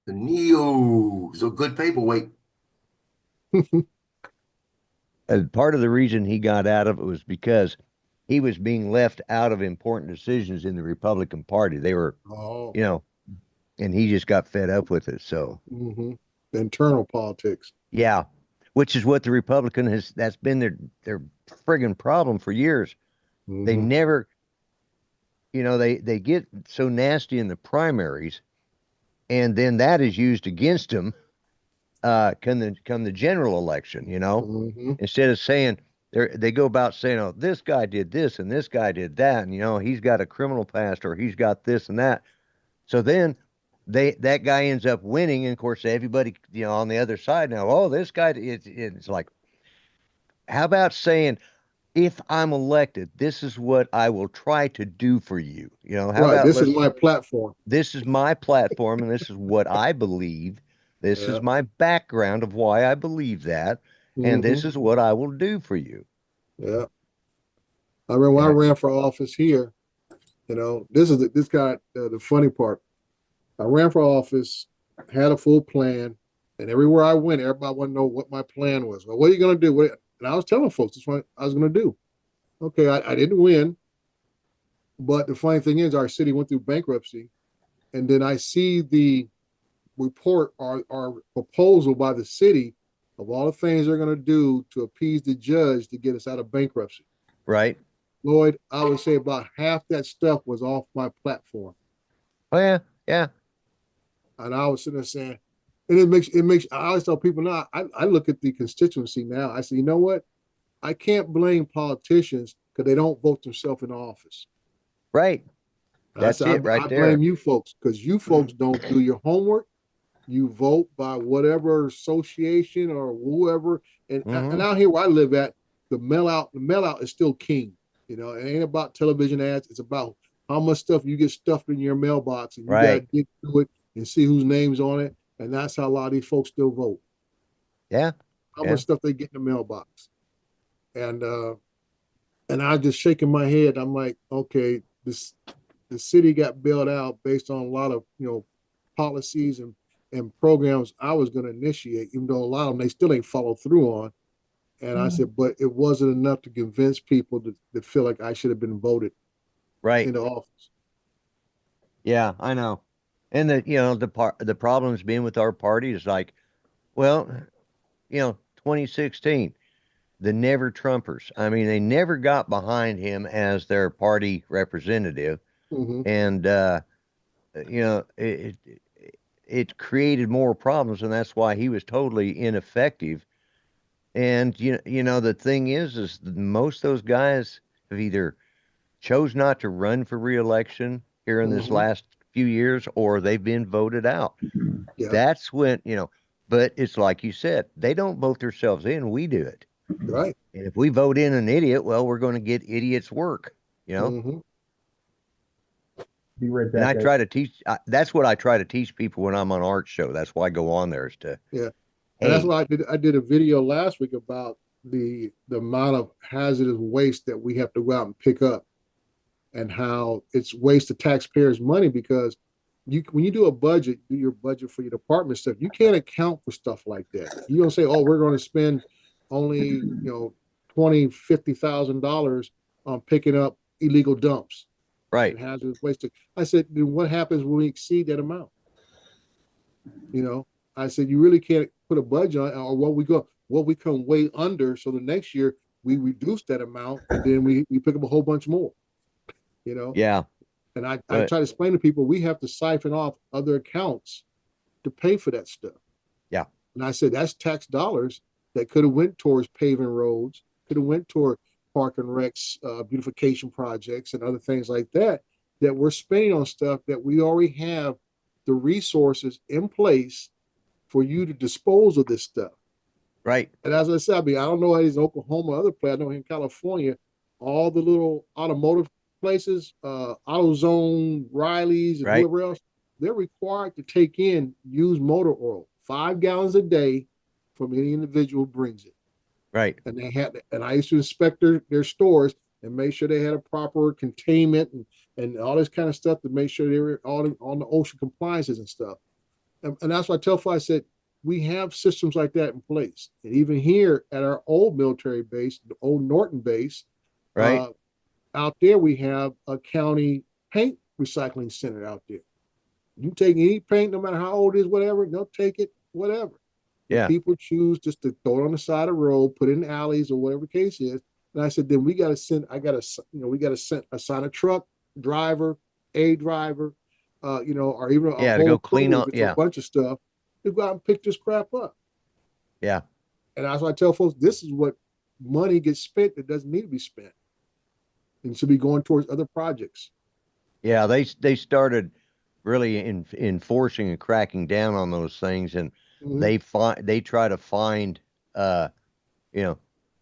The Neo. So good paperweight. And part of the reason he got out of it was because he was being left out of important decisions in the Republican Party. They were, Oh, you know, and he just got fed up with it. So, internal politics. yeah, which is what the Republican has, that's been their friggin' problem for years. They Mhm. never, you know, they get so nasty in the primaries, and then that is used against them come the general election, you know. Mhm. Instead of saying they go about saying, oh, this guy did this and this guy did that, and you know, he's got a criminal past or he's got this and that. So then that guy ends up winning, and of course everybody, you know, on the other side now, oh, this guy, it's like, how about saying, if I'm elected, this is what I will try to do for you. You know, how Right. about This is my platform. this is my platform and this is what I believe. This Yeah. is my background of why I believe that. And this Mhm. is what I will do for you. Yeah. I remember when I Yeah. ran for office here. You know, this guy. The funny part. I ran for office, had a full plan, and everywhere I went, everybody wanted to know what my plan was. Well, what are you going to do? And I was telling folks that's what I was going to do. Okay, I didn't win, but the funny thing is, our city went through bankruptcy, and then I see the report, our proposal by the city of all the things they're going to do to appease the judge to get us out of bankruptcy. Right. Lloyd, I would say about half that stuff was off my platform. Oh yeah. Yeah. And I was sitting there saying, and it makes, I always tell people now, I look at the constituency now. I say, you know what? I can't blame politicians because they don't vote themselves in office. Right. And That's it right I there. blame you folks because you folks don't do your homework. You vote by whatever association or whoever. And out here where I live at, the mail out is still king. You know, it ain't about television ads. It's about how much stuff you get stuffed in your mailbox, and you got to dig through it and see whose name's on it. And that's how a lot of these folks still vote. Yeah. How much stuff they get in the mailbox. And I just shaking my head. I'm like, okay, the city got bailed out based on a lot of, you know, policies and programs I was going to initiate, even though a lot of them they still ain't followed through on. And I said, but it wasn't enough to convince people to feel like I should have been voted into office. Yeah, I know. And the problems being with our party is like, well, 2016, the never Trumpers. I mean, they never got behind him as their party representative. And it created more problems, and that's why he was totally ineffective. And the thing is most of those guys have either chose not to run for re-election here in this last few years, or they've been voted out. That's when, but it's like you said, they don't vote themselves in, we do it. Right. And if we vote in an idiot, well, we're going to get idiots work, Be right back. And I try to teach, that's what I try to teach people when I'm on Art Show. That's why I go on there is to, And that's why I did a video last week about the amount of hazardous waste that we have to go out and pick up, and how it's waste of taxpayers' money, because when you do a budget, do your budget for your department stuff, you can't account for stuff like that. You don't say, oh, we're going to spend only $50,000 on picking up illegal dumps. Right. And hazardous waste. I said, then what happens when we exceed that amount? I said, you really can't put a budget on, or what we come way under. So the next year we reduce that amount, and then we pick up a whole bunch more, Yeah. And I try to explain to people, we have to siphon off other accounts to pay for that stuff. Yeah. And I said, that's tax dollars that could have went towards paving roads, could have went toward park and recs, beautification projects and other things like that we're spending on stuff that we already have the resources in place for you to dispose of this stuff. Right. And as I said, I don't know how he's in Oklahoma or other place. I know in California, all the little automotive places, AutoZone, Riley's, and Right. whoever else, they're required to take in used motor oil, 5 gallons a day from any individual who brings it. Right. And I used to inspect their stores and make sure they had a proper containment and all this kind of stuff to make sure they were all on the OSHA compliances and stuff. And that's why I tell folks, I said, we have systems like that in place. And even here at our old military base, the old Norton base, Right. Out there we have a county paint recycling center out there. You take any paint, no matter how old it is, whatever, they'll take it, whatever. Yeah. People choose just to throw it on the side of the road, put it in alleys or whatever the case is. And I said, then we got to send, we got to assign a truck driver, a driver, or even Yeah, a to whole go clean crew up, if it's yeah. a bunch of stuff to go out and pick this crap up. Yeah. And that's why I tell folks, this is what money gets spent that doesn't need to be spent and should be going towards other projects. Yeah, they started really enforcing and cracking down on those things, and Mhm. they try to find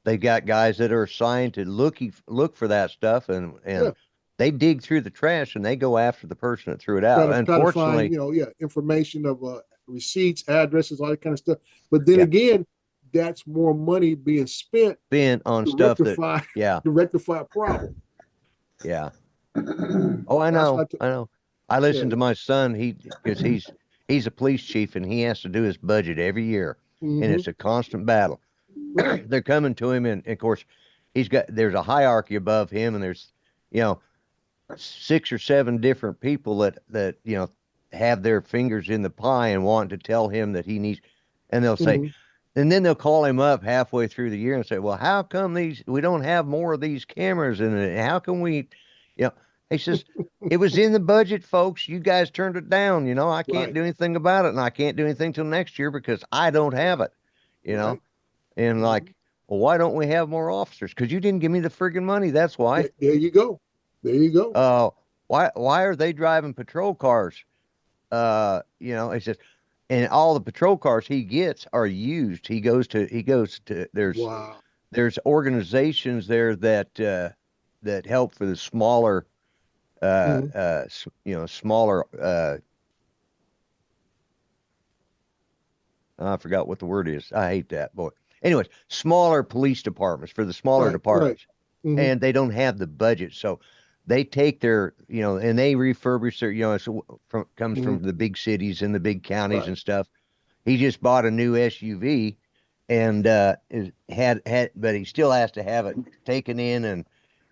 they got guys that are assigned to look for that stuff, and Yeah. they dig through the trash and they go after the person that threw it out. Try to Unfortunately, find, information of receipts, addresses, all that kind of stuff. But then Yeah. again, that's more money being spent being on to stuff rectify that to rectify a problem. yeah. Oh, I That's know, what I know. I listen Yeah. to my son. Because he's a police chief and he has to do his budget every year, and Mhm. it's a constant battle. Right. They're coming to him, and of course, there's a hierarchy above him, and there's 6 or 7 different people that have their fingers in the pie and want to tell him that he needs, and they'll say, Mhm. and then they'll call him up halfway through the year and say, well, how come we don't have more of these cameras, and how can we, he says, it was in the budget, folks. You guys turned it down. I can't Right. do anything about it, and I can't do anything till next year because I don't have it. Right. And like, well, why don't we have more officers? Because you didn't give me the friggin' money. That's why. There you go. There you go. Why are they driving patrol cars? It's just, and all the patrol cars he gets are used. He goes to Wow. there's organizations there that help for the smaller smaller I forgot what the word is. I hate that, boy. Anyways, smaller police departments, for the smaller Right. departments. Mhm. And they don't have the budget. So they take their, and they refurbish their, comes from the big cities and the big counties Right. and stuff. He just bought a new SUV and but he still has to have it taken in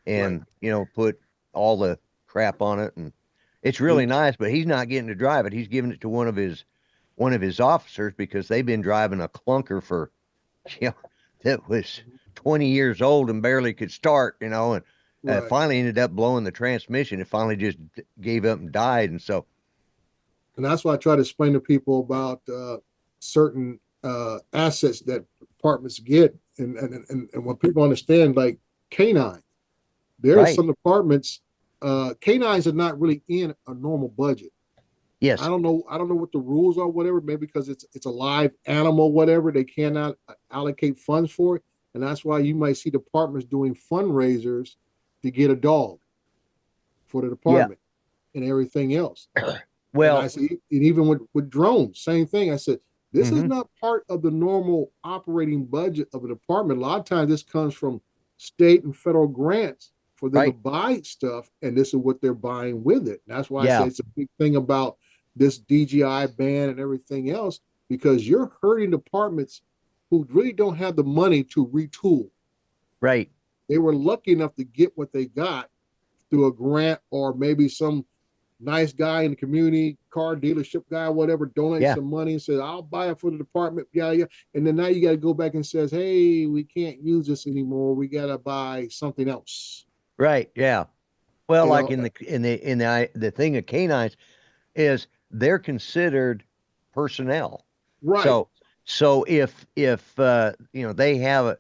and put all the crap on it. And it's really nice, but he's not getting to drive it. He's giving it to one of his officers because they've been driving a clunker for, that was 20 years old and barely could start, and Right. finally ended up blowing the transmission. It finally just gave up and died. And so, And that's why I try to explain to people about certain assets that departments get, and when people understand, like K9, there are Right. some departments. K9s are not really in a normal budget. yes, I don't know what the rules are, whatever. Maybe because it's a live animal, whatever. They cannot allocate funds for it, and that's why you might see departments doing fundraisers to get a dog for the department and everything else. well, And I see, and even with drones, same thing. I said, this is Mhm. not part of the normal operating budget of a department. A lot of times this comes from state and federal grants for them to Right. buy stuff, and this is what they're buying with it. And that's why I Yeah. say it's a big thing about this DGI ban and everything else, because you're hurting departments who really don't have the money to retool. right. They were lucky enough to get what they got through a grant, or maybe some nice guy in the community, car dealership guy, whatever, donate Yeah. some money and says, I'll buy it for the department. Yeah. And then now you got to go back and says, hey, we can't use this anymore. We got to buy something else. Right. Yeah. Well, You like know, the thing of canines is they're considered personnel. right. So if they have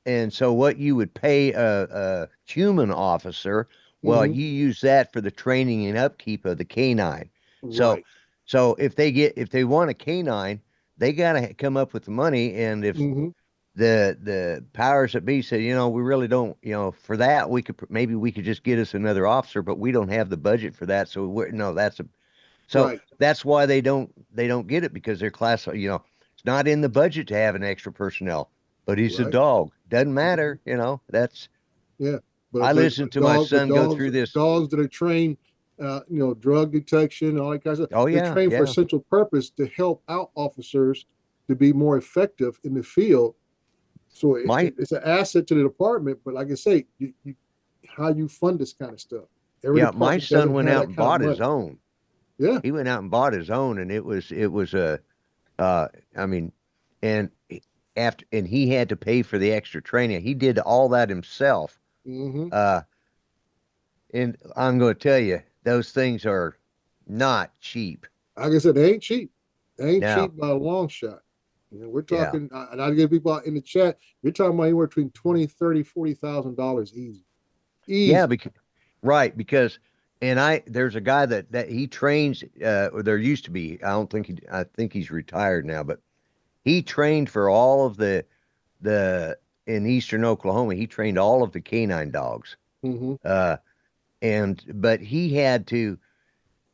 and so what you would pay a human officer, well, Mhm. you use that for the training and upkeep of the canine. So Right. so if they want a canine, they got to come up with the money, and if Mhm. the powers that be said, we really don't, for that maybe we could just get us another officer, but we don't have the budget for that. So no, so Right. that's why they don't get it, because they're classified. It's not in the budget to have an extra personnel, but he's a Right. dog. Doesn't matter. That's, Yeah. I listened to my son go through this. Dogs that are trained, drug detection, all that kind of stuff. Oh, They're yeah, trained for a yeah. central purpose to help out officers to be more effective in the field. So it's an asset to the department. But like I say, how you fund this kind of stuff. Every Yeah, my department son doesn't went have out that and kind of bought his money. own. Yeah. He went out and bought his own, and it was I mean, and he had to pay for the extra training. He did all that himself. Mm-hmm. And I'm going to tell you, those things are not cheap. Like I said, they ain't cheap. They ain't No. cheap by a long shot. We're talking, and I get people out in the chat, you're talking about anywhere between $20,000, $30,000, $40,000 easy. Yeah, because there's a guy that he trains, or there used to be, I think he's retired now, but he trained for all of the in Eastern Oklahoma, he trained all of the canine dogs. Mm-hmm. But he had to,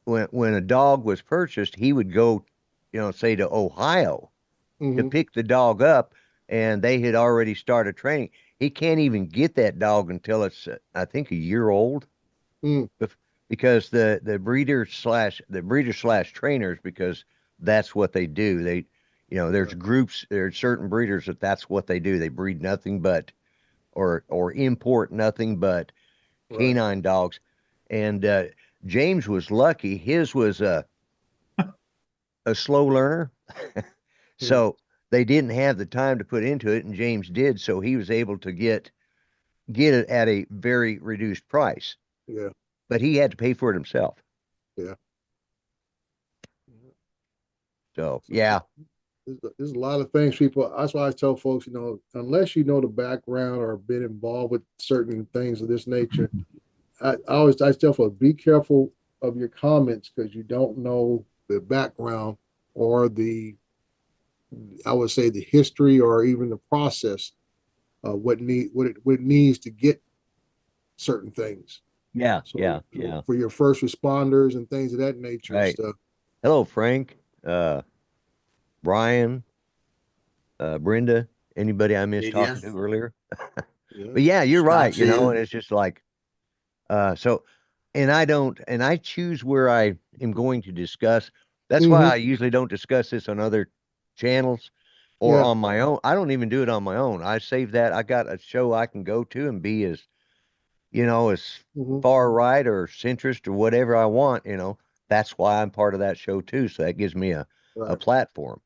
when a dog was purchased, he would go, say to Ohio to pick the dog up, and they had already started training. He can't even get that dog until it's, I think, a year old, because the breeder slash trainers, because that's what they do. They, there's groups, there's certain breeders that's what they do. They breed nothing but, or import nothing but canine dogs. And James was lucky. His was a slow learner. So they didn't have the time to put into it, and James did. So he was able to get it at a very reduced price. Yeah. But he had to pay for it himself. Yeah. So, yeah. There's a lot of things people, that's why I tell folks, unless you know the background or been involved with certain things of this nature, I tell folks, be careful of your comments, because you don't know the background or I would say the history or even the process of what it needs to get certain things. Yeah, So, yeah. For your first responders and things of that nature and stuff. Hello, Frank, Brian, Brenda, anybody I missed talking to earlier. But yeah, you're right, and it's just like, so, and I choose where I am going to discuss. That's why I usually don't discuss this on other channels or on my own. I don't even do it on my own. I save that. I got a show I can go to and be as, as far right or centrist or whatever I want, that's why I'm part of that show too. So that gives me a platform.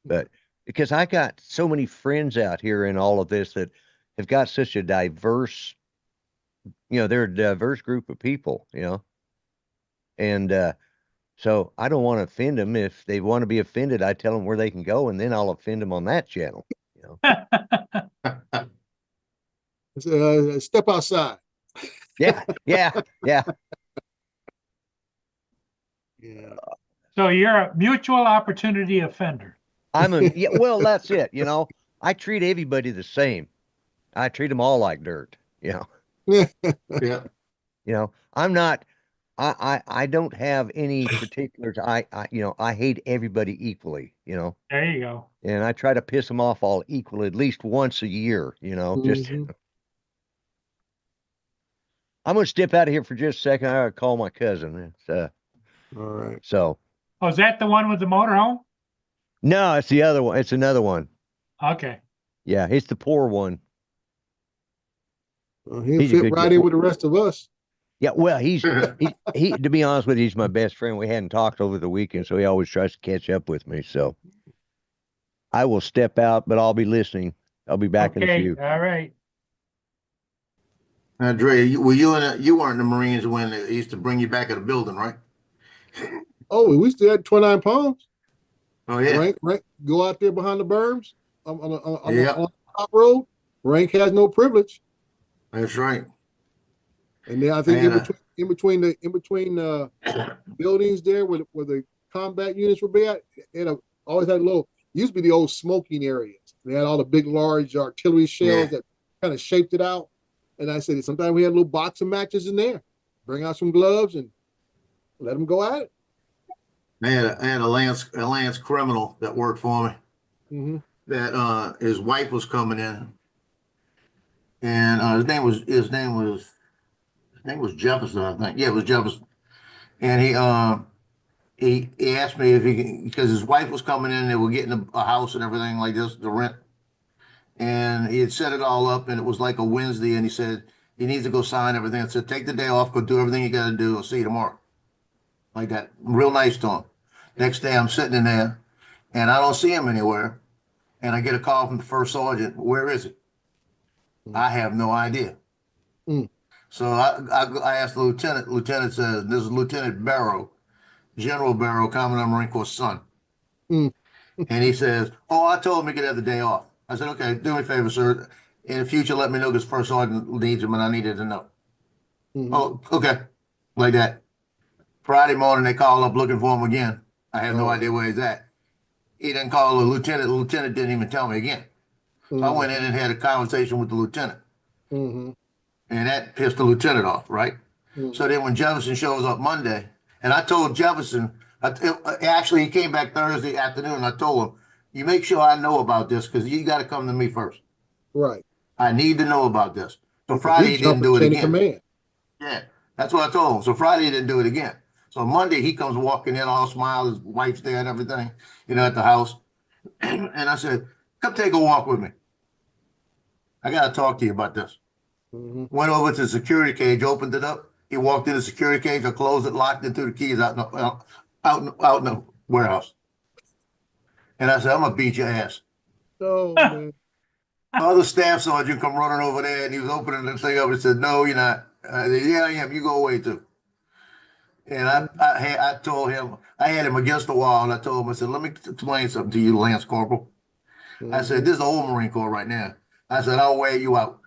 But because I got so many friends out here in all of this that have got such a diverse, they're a diverse group of people, and so I don't want to offend them. If they want to be offended, I tell them where they can go, and then I'll offend them on that channel. Step outside. Yeah. So you're a mutual opportunity offender. Well, that's it. I treat everybody the same. I treat them all like dirt. Yeah. I'm not. I don't have any particulars. I hate everybody equally. There you go. And I try to piss them off all equally at least once a year. Just. I'm gonna step out of here for just a second. I gotta call my cousin. All right. So. Oh, is that the one with the motorhome? No, it's the other one. It's another one. Okay. Yeah, it's the poor one. Well, he'll fit right in with the rest of us. Yeah, well, he to be honest with you, he's my best friend. We hadn't talked over the weekend, so he always tries to catch up with me. So I will step out, but I'll be listening. I'll be back in a few. All right. Dre, you weren't in the Marines when they used to bring you back at the building, right? Oh, we still had 29 Palms. Oh yeah. Rank, go out there behind the berms on the top road. Rank has no privilege. That's right. And then I think in between buildings there where the combat units would be at, it always had used to be the old smoking areas. They had all the big, large artillery shells that kind of shaped it out. And I said, sometimes we had little boxing matches in there. Bring out some gloves and let them go at it. I had a Lance criminal that worked for me. Mm-hmm. That his wife was coming in, and his name was Jefferson, I think. Yeah, it was Jefferson. And he asked me if he can, because his wife was coming in, they were getting a house and everything like this to rent. And he had set it all up, and it was like a Wednesday, and he said he needs to go sign everything. I said, take the day off, go do everything you got to do. I'll see you tomorrow. Like that. Real nice to him. Next day, I'm sitting in there, and I don't see him anywhere. And I get a call from the first sergeant. Where is he? I have no idea. So I asked the lieutenant. Lieutenant says, this is Lieutenant Barrow, General Barrow, Commandant Marine Corps' son. And he says, oh, I told him he could have the day off. I said, okay, do me a favor, sir. In the future, let me know because first sergeant needs him and I needed to know. Oh, okay. Like that. Friday morning, they call up looking for him again. I have no idea where he's at. He didn't call the lieutenant. The lieutenant didn't even tell me again. So I went in and had a conversation with the lieutenant. And that pissed the lieutenant off, right? So then when Jefferson shows up Monday, and I told Jefferson, actually, he came back Thursday afternoon, and I told him, you make sure I know about this because you got to come to me first. Right. I need to know about this. So Friday, he didn't do it again. Yeah, that's what I told him. So Friday, he didn't do it again. So Monday, he comes walking in all smiled, his wife's there and everything, at the house. And I said, come take a walk with me. I got to talk to you about this. Went over to the security cage, opened it up. He walked in the security cage, I closed it, locked it, threw the keys out in the warehouse. And I said, I'm going to beat your ass. Oh, man. Other staff sergeant come running over there, and he was opening the thing up and said, no, you're not. I said, yeah, I am. You go away, too. And I told him, I had him against the wall, and I told him, I said, let me explain something to you, Lance Corporal. I said, this is the old Marine Corps right now. I said, I'll wear you out.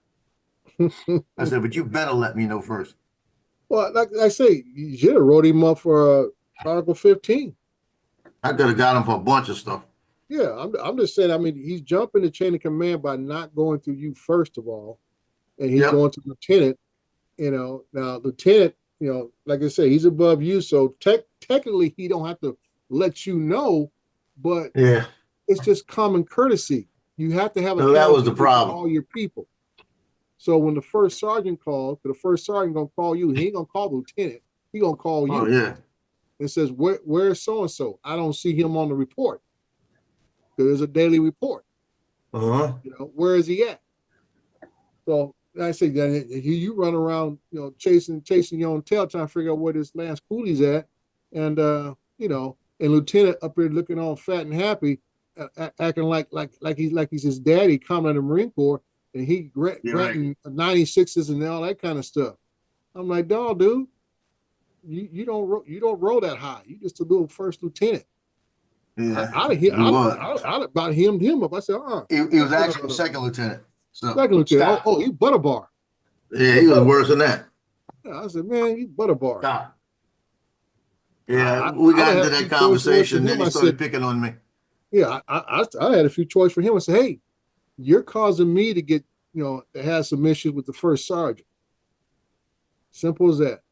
I said, but you better let me know first. Well, like I say, you should have wrote him up for Article 15. I could have got him for a bunch of stuff. Yeah, I'm just saying, I mean, he's jumping the chain of command by not going through you first of all. And he's going to lieutenant, Now, lieutenant, like I say, he's above you. So technically, he don't have to let you know, but it's just common courtesy. You have to have that was the problem. All your people. So when the first sergeant calls, the first sergeant gonna call you. He ain't gonna call the lieutenant. He gonna call you. Oh yeah. And says, where's so and so? I don't see him on the report. There's a daily report. Where is he at? So I say that you run around, chasing your own tail, trying to figure out where this Lance Cooley's at, and and Lieutenant up here looking all fat and happy, acting like he's his daddy, Commandant of the Marine Corps, and he granting 96s and all that kind of stuff. I'm like, dog, dude, you don't roll that high. You just a little first lieutenant. Yeah, I'd about hemmed him up. I said, he was actually second lieutenant. So second lieutenant. Oh, you butterbar. Yeah, he was worse than that. Yeah, I said, man, you butterbar. Stop. Yeah, we got into that conversation, then he started picking on me. Yeah, I had a few choices for him. I said, hey, you're causing me to get, to have some issues with the first sergeant. Simple as that.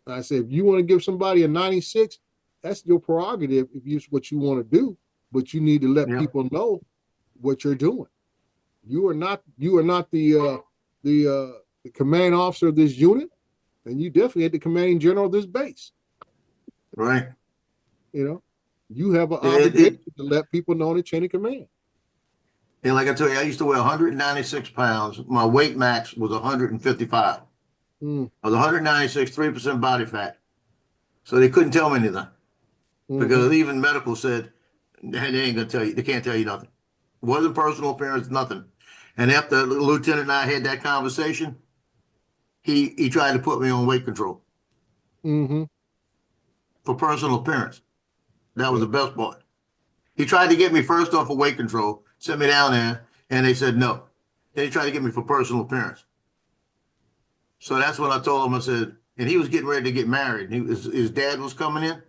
And I said, if you want to give somebody a 96, that's your prerogative if it's what you want to do, but you need to let people know what you're doing. You are not the command officer of this unit, and you definitely ain't the commanding general of this base. Right. You have an obligation to let people know the chain of command. And like I tell you, I used to weigh 196 pounds. My weight max was 155. I was 196, 3% body fat. So they couldn't tell me anything. Because even medical said, they ain't gonna tell you, they can't tell you nothing. It wasn't personal appearance, nothing. And after the lieutenant and I had that conversation, he tried to put me on weight control. For personal appearance. That was the best part. He tried to get me first off of weight control, sent me down there, and they said no. Then he tried to get me for personal appearance. So that's when I told him, I said, and he was getting ready to get married. His dad was coming in,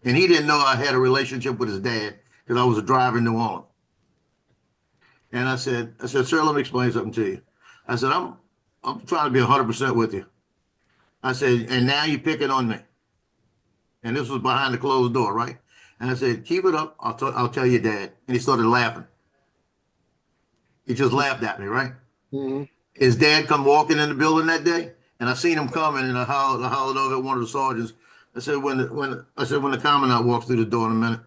and he didn't know I had a relationship with his dad because I was a driver in New Orleans. And I said, sir, let me explain something to you. I said, I'm trying to be 100% with you. I said, and now you're picking on me. And this was behind the closed door, right? And I said, keep it up. I'll tell your dad. And he started laughing. He just laughed at me, right? Mm-hmm. His dad come walking in the building that day, and I seen him coming, and I hollered over at one of the sergeants. I said, when the commandant walks through the door in a minute.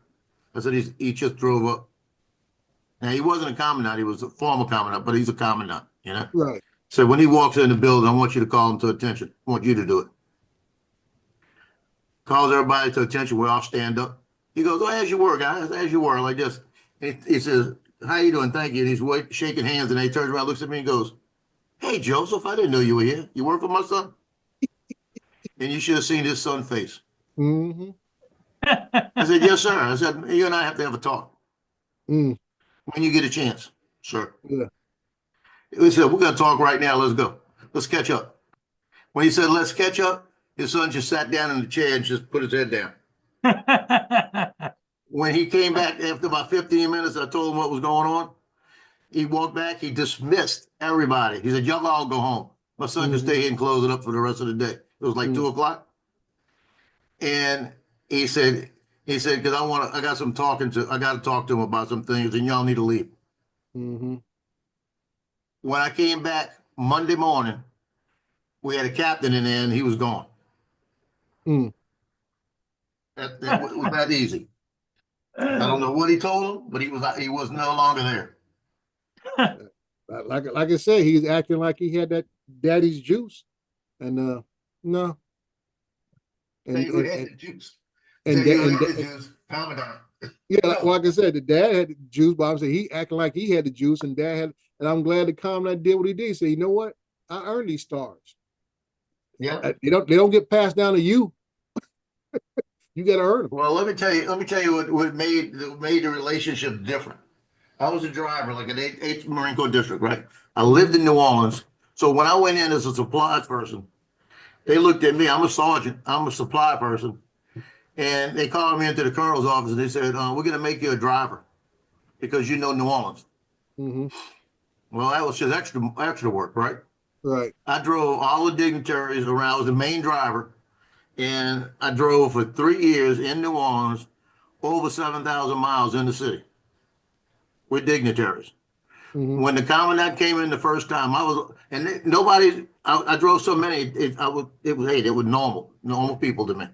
I said, he just drove up. Now, he wasn't a commandant. He was a former commandant, but he's a commandant, you know? Right. So when he walks in the building, I want you to call him to attention. I want you to do it. Calls everybody to attention. We all stand up. He goes, oh, as you were, guys, as you were, like this. He says, how you doing? Thank you. And he's shaking hands, and he turns around, looks at me, and goes, hey, Joseph, I didn't know you were here. You work for my son? And you should have seen his son's face. Mm-hmm. I said, yes, sir. I said, you and I have to have a talk. Mm. When you get a chance, sir. Yeah. He said, we're going to talk right now. Let's go. Let's catch up. When he said, let's catch up, his son just sat down in the chair and just put his head down. When he came back after about 15 minutes, I told him what was going on. He walked back. He dismissed everybody. He said, y'all all go home. My son can stay here and close it up for the rest of the day. It was like 2 o'clock. And he said, because I got to talk to him about some things, and y'all need to leave. Mm-hmm. When I came back Monday morning, we had a captain in there, and he was gone. Mm. That was that easy. I don't know what he told him, but he was no longer there. Like I said, he's acting like he had that daddy's juice, and no. And The juice. Commandant. Yeah, like I said, the dad had the juice, but I'm saying he acting like he had the juice, and dad had. And I'm glad the commandant did what he did. He said, you know what? I earned these stars. Yeah. They don't get passed down to you. You got to earn them. Well, let me tell you what made the relationship different. I was a driver, like an 8th Marine Corps district, right? I lived in New Orleans. So when I went in as a supply person, they looked at me. I'm a sergeant. I'm a supply person. And they called me into the colonel's office, and they said, we're going to make you a driver because you know New Orleans. Mm-hmm. Well, that was just extra work, right? Right. I drove all the dignitaries around. I was the main driver. And I drove for 3 years in New Orleans, over 7,000 miles in the city with dignitaries. Mm-hmm. When the commandant came in the first time, I drove so many, they were normal people to me.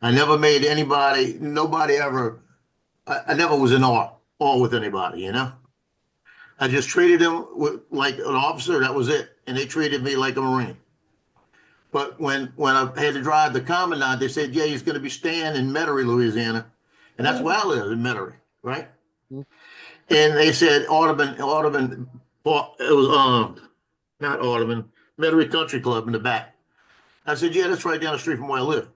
I never made nobody ever, I never was in awe with anybody, you know? I just treated them like an officer, that was it. And they treated me like a Marine. But when I had to drive the commandant, they said, yeah, he's going to be staying in Metairie, Louisiana. And that's where I live, in Metairie, right? Mm-hmm. And they said Audubon, it was not Audubon, Metairie Country Club in the back. I said, yeah, that's right down the street from where I live.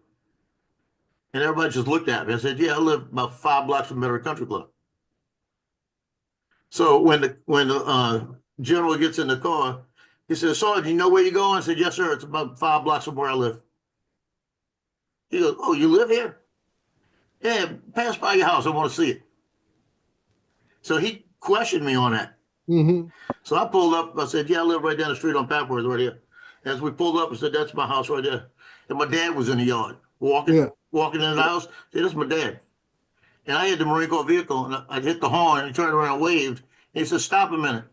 And everybody just looked at me. I said, yeah, I live about 5 blocks from Metairie Country Club. So when the general gets in the car, he said, Sergeant, you know where you're going? I said, yes, sir. It's about 5 blocks from where I live. He goes, oh, you live here? Yeah, pass by your house. I want to see it. So he questioned me on that. Mm-hmm. So I pulled up. I said, yeah, I live right down the street on Papworth right here. As we pulled up, I said, that's my house right there. And my dad was in the yard walking in the house. I said, that's my dad. And I had the Marine Corps vehicle, and I hit the horn, and he turned around and waved. And he said, stop a minute.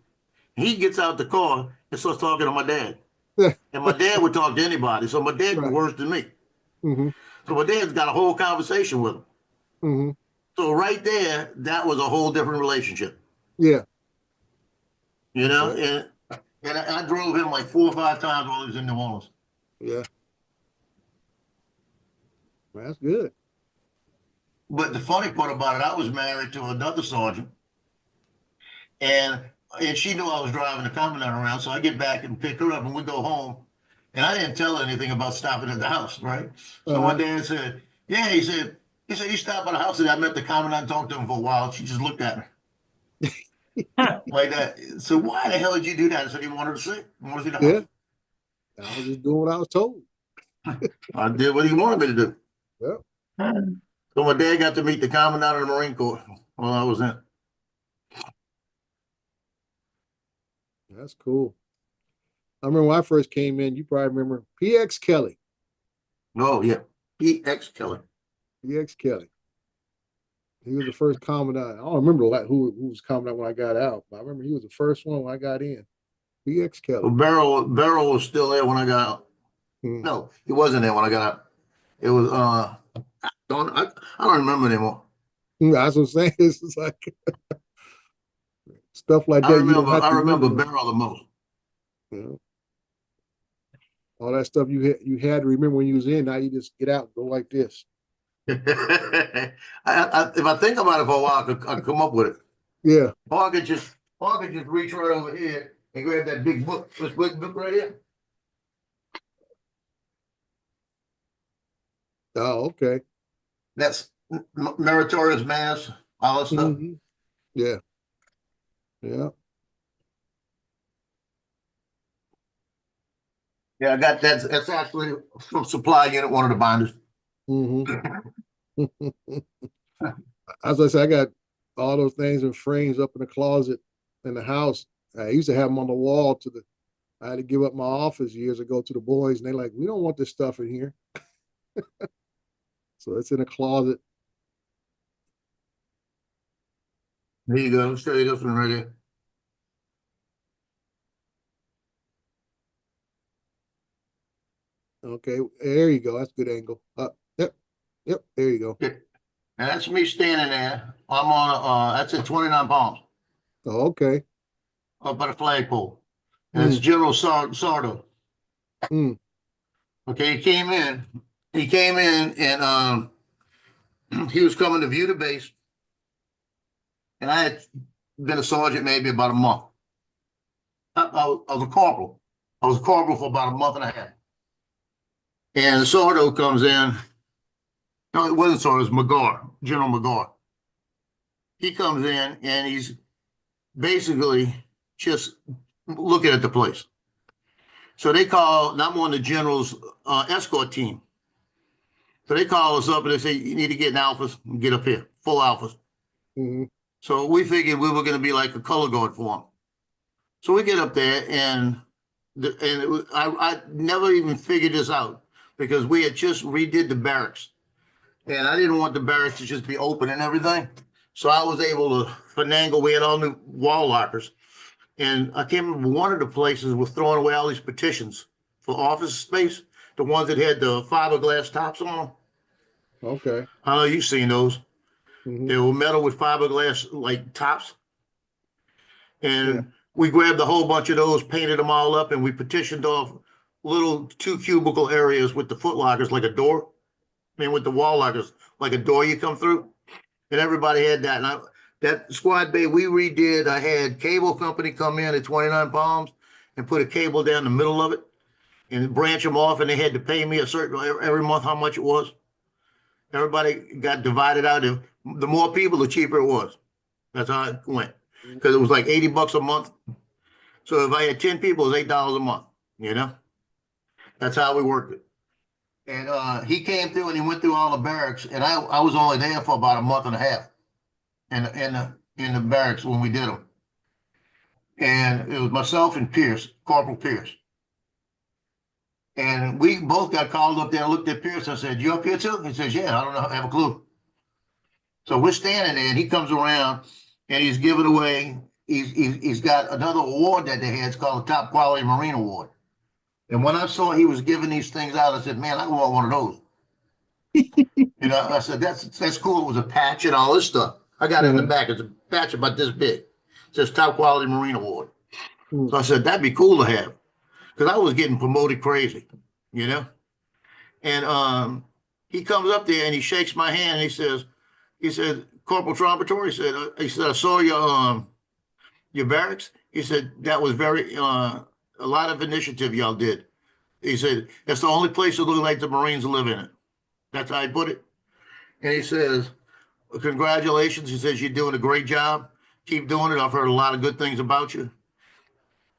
He gets out the car and starts talking to my dad. And my dad would talk to anybody. So my dad was worse than me. Mm-hmm. So my dad's got a whole conversation with him. Mm-hmm. So right there, that was a whole different relationship. Yeah. You know, and I drove him like 4 or 5 times while he was in New Orleans. Yeah. Well, that's good. But the funny part about it, I was married to another sergeant. And she knew I was driving the commandant around, so I get back and pick her up, and we go home. And I didn't tell her anything about stopping at the house, right? So my dad said, yeah, he said, you stopped by the house, and I met the commandant and talked to him for a while. She just looked at me. Like that. So why the hell did you do that? I said, he wanted to see. He wanted to see the house. Yeah. I was just doing what I was told. I did what he wanted me to do. Yeah. So my dad got to meet the commandant of the Marine Corps while I was in. That's cool. I remember when I first came in, you probably remember PX Kelly. Oh, yeah. PX Kelly. PX Kelly. He was the first commandant. I don't remember who was commandant when I got out, but I remember he was the first one when I got in. PX Kelly. Well, Barrel was still there when I got out. No, he wasn't there when I got out. It was I don't remember anymore. That's what I'm saying. It's just like stuff like that. I remember Barrel the most. Yeah. All that stuff you had to remember when you was in. Now you just get out and go like this. If I think about it for a while, I could come up with it. Yeah. Or I could just reach right over here and grab that big book. This big book right here. Oh, okay. That's Meritorious Mass, all that stuff. Mm-hmm. Yeah. Yeah. Yeah, I got that. That's actually from Supply Unit, one of the binders. Mm-hmm. As I said, I got all those things in frames up in the closet in the house. I used to have them on the wall I had to give up my office years ago to the boys, and they're like, we don't want this stuff in here. So it's in a closet. There you go. I'll show you this one right here. Okay, there you go. That's a good angle. Yep. There you go. Yeah. And that's me standing there. I'm on that's at 29 Palms. Oh, okay. Up by the flagpole. And it's General Sardo. Okay, he came in and he was coming to view the base. And I had been a sergeant maybe about a month. I was a corporal. I was a corporal for about a month and a half. And Sardo comes in. No, it wasn't Sardo, it was McGar, General McGar. He comes in and he's basically just looking at the place. So they call, I'm on the general's escort team. So they call us up and they say, you need to get in alphas and get up here, full alphas. Mm-hmm. So we figured we were going to be like a color guard for them. So we get up there and I never even figured this out because we had just redid the barracks. And I didn't want the barracks to just be open and everything. So I was able to finagle. We had all new wall lockers. And I can't remember, one of the places was throwing away all these petitions for office space, the ones that had the fiberglass tops on them. Okay. I know you've seen those. Mm-hmm. They were metal with fiberglass like tops. And we grabbed a whole bunch of those, painted them all up, and we petitioned off little 2 cubicle areas with the foot lockers like a door. I mean, with the wall lockers, like a door you come through. And everybody had that. And that squad bay we redid, I had cable company come in at 29 Palms and put a cable down the middle of it and branch them off. And they had to pay me a certain, every month, how much it was. Everybody got divided out. And the more people, the cheaper it was. That's how it went. Because it was like $80 a month. So if I had 10 people, it was $8 a month, you know? That's how we worked it. And he came through and he went through all the barracks, and I was only there for about a month and a half in the barracks when we did them. And it was myself and Pierce, Corporal Pierce. And we both got called up there and looked at Pierce. I said, "You up here too?" He says, "Yeah, I don't know, I have a clue." So we're standing there and he comes around and he's giving away, he's got another award that they had. It's called the Top Quality Marine Award. And when I saw he was giving these things out, I said, "Man, I want one of those." You know, I said, that's cool. It was a patch and all this stuff. I got it in the back. It's a patch about this big. It says Top Quality Marine Award. So I said, that'd be cool to have. Because I was getting promoted crazy, you know? And he comes up there and he shakes my hand and he said, "Corporal Trompetore," he said, "I saw your barracks." He said, "That was very a lot of initiative y'all did." He said, "That's the only place that looks like the Marines live in it." That's how I put it. And he says, "Congratulations." He says, "You're doing a great job. Keep doing it. I've heard a lot of good things about you."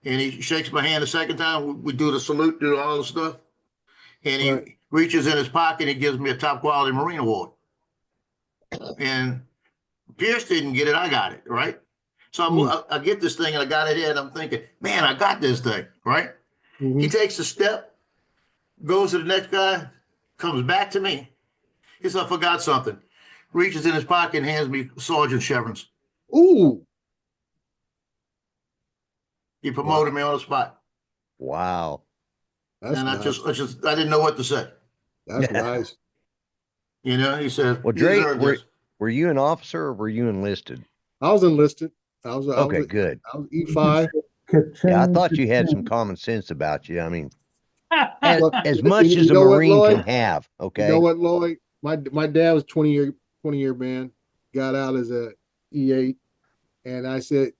And he shakes my hand a second time. We do the salute, do all the stuff. And he reaches in his pocket and gives me a Top Quality Marine Award. And Pierce didn't get it. I got it, right? So I get this thing and I got it in. I'm thinking, man, I got this thing, right? He takes a step, goes to the next guy, comes back to me. He says, I forgot something. Reaches in his pocket and hands me Sergeant chevrons. Ooh. He promoted me on the spot. Wow. That's and nice. I didn't know what to say. That's nice. You know, he said, well, Drake, were you an officer or were you enlisted? I was enlisted. I was good. I was E5. Yeah, I thought you had some common sense about you. I mean, as much as a Marine can have. Okay. You know what, Lloyd? My dad was 20-year man, got out as a E8, and I said,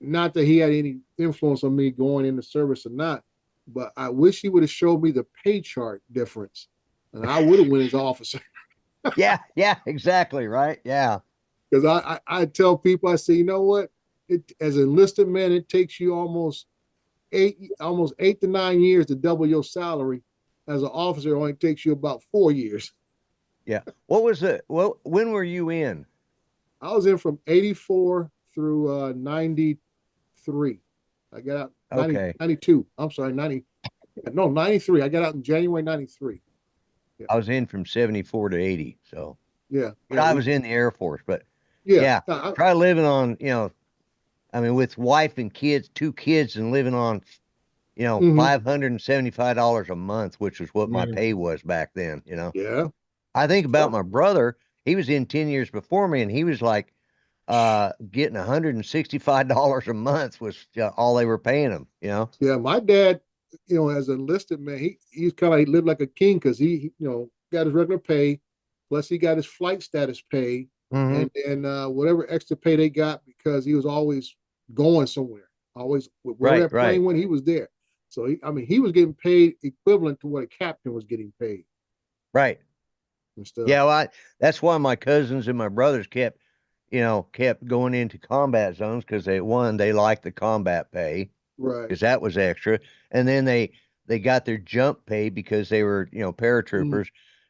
not that he had any influence on me going into service or not, but I wish he would have showed me the pay chart difference, and I would have went as officer. yeah, exactly, right? Yeah. Because I tell people, I say, you know what? As an enlisted man, it takes you almost 8 to 9 years to double your salary. As an officer, it only takes you about 4 years. Yeah. What was it? Well, when were you in? I was in from 84 through 93. I got out 92. I'm sorry, 93. I got out in January 93. Yeah. I was in from 74 to 80. So yeah. But I was in the Air Force, but I try living on, I mean, with wife and kids, 2 kids, and living on, $575 a month, which was what my pay was back then, Yeah. I think about my brother. He was in 10 years before me, and he was like getting $165 a month was all they were paying him, Yeah, my dad, as an enlisted man, he lived like a king because he got his regular pay, plus he got his flight status pay, and then whatever extra pay they got because he was always going somewhere, always wherever that plane went, he was there. So he was getting paid equivalent to what a captain was getting paid. Right. Yeah, well, that's why my cousins and my brothers kept going into combat zones because they liked the combat pay, right? Because that was extra, and then they got their jump pay because they were paratroopers,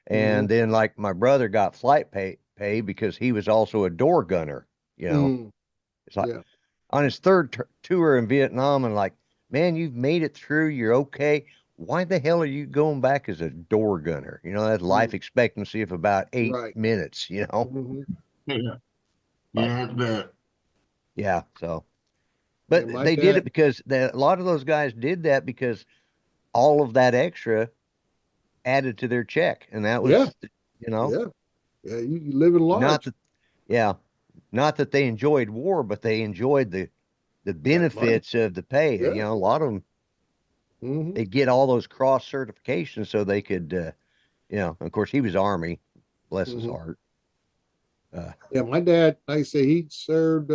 and then like my brother got flight pay because he was also a door gunner. It's like on his third tour in Vietnam, and like, man, you've made it through. You're okay. Why the hell are you going back as a door gunner? That's life expectancy of about 8 minutes, Yeah, that's bad. Yeah, so. But they did it because a lot of those guys did that because all of that extra added to their check. And that was, Yeah, you live in large. Not that they enjoyed war, but they enjoyed the benefits of the pay. Yeah. A lot of them, they get all those cross certifications so they could, of course he was Army, bless his heart. Yeah, my dad, like I say, he served,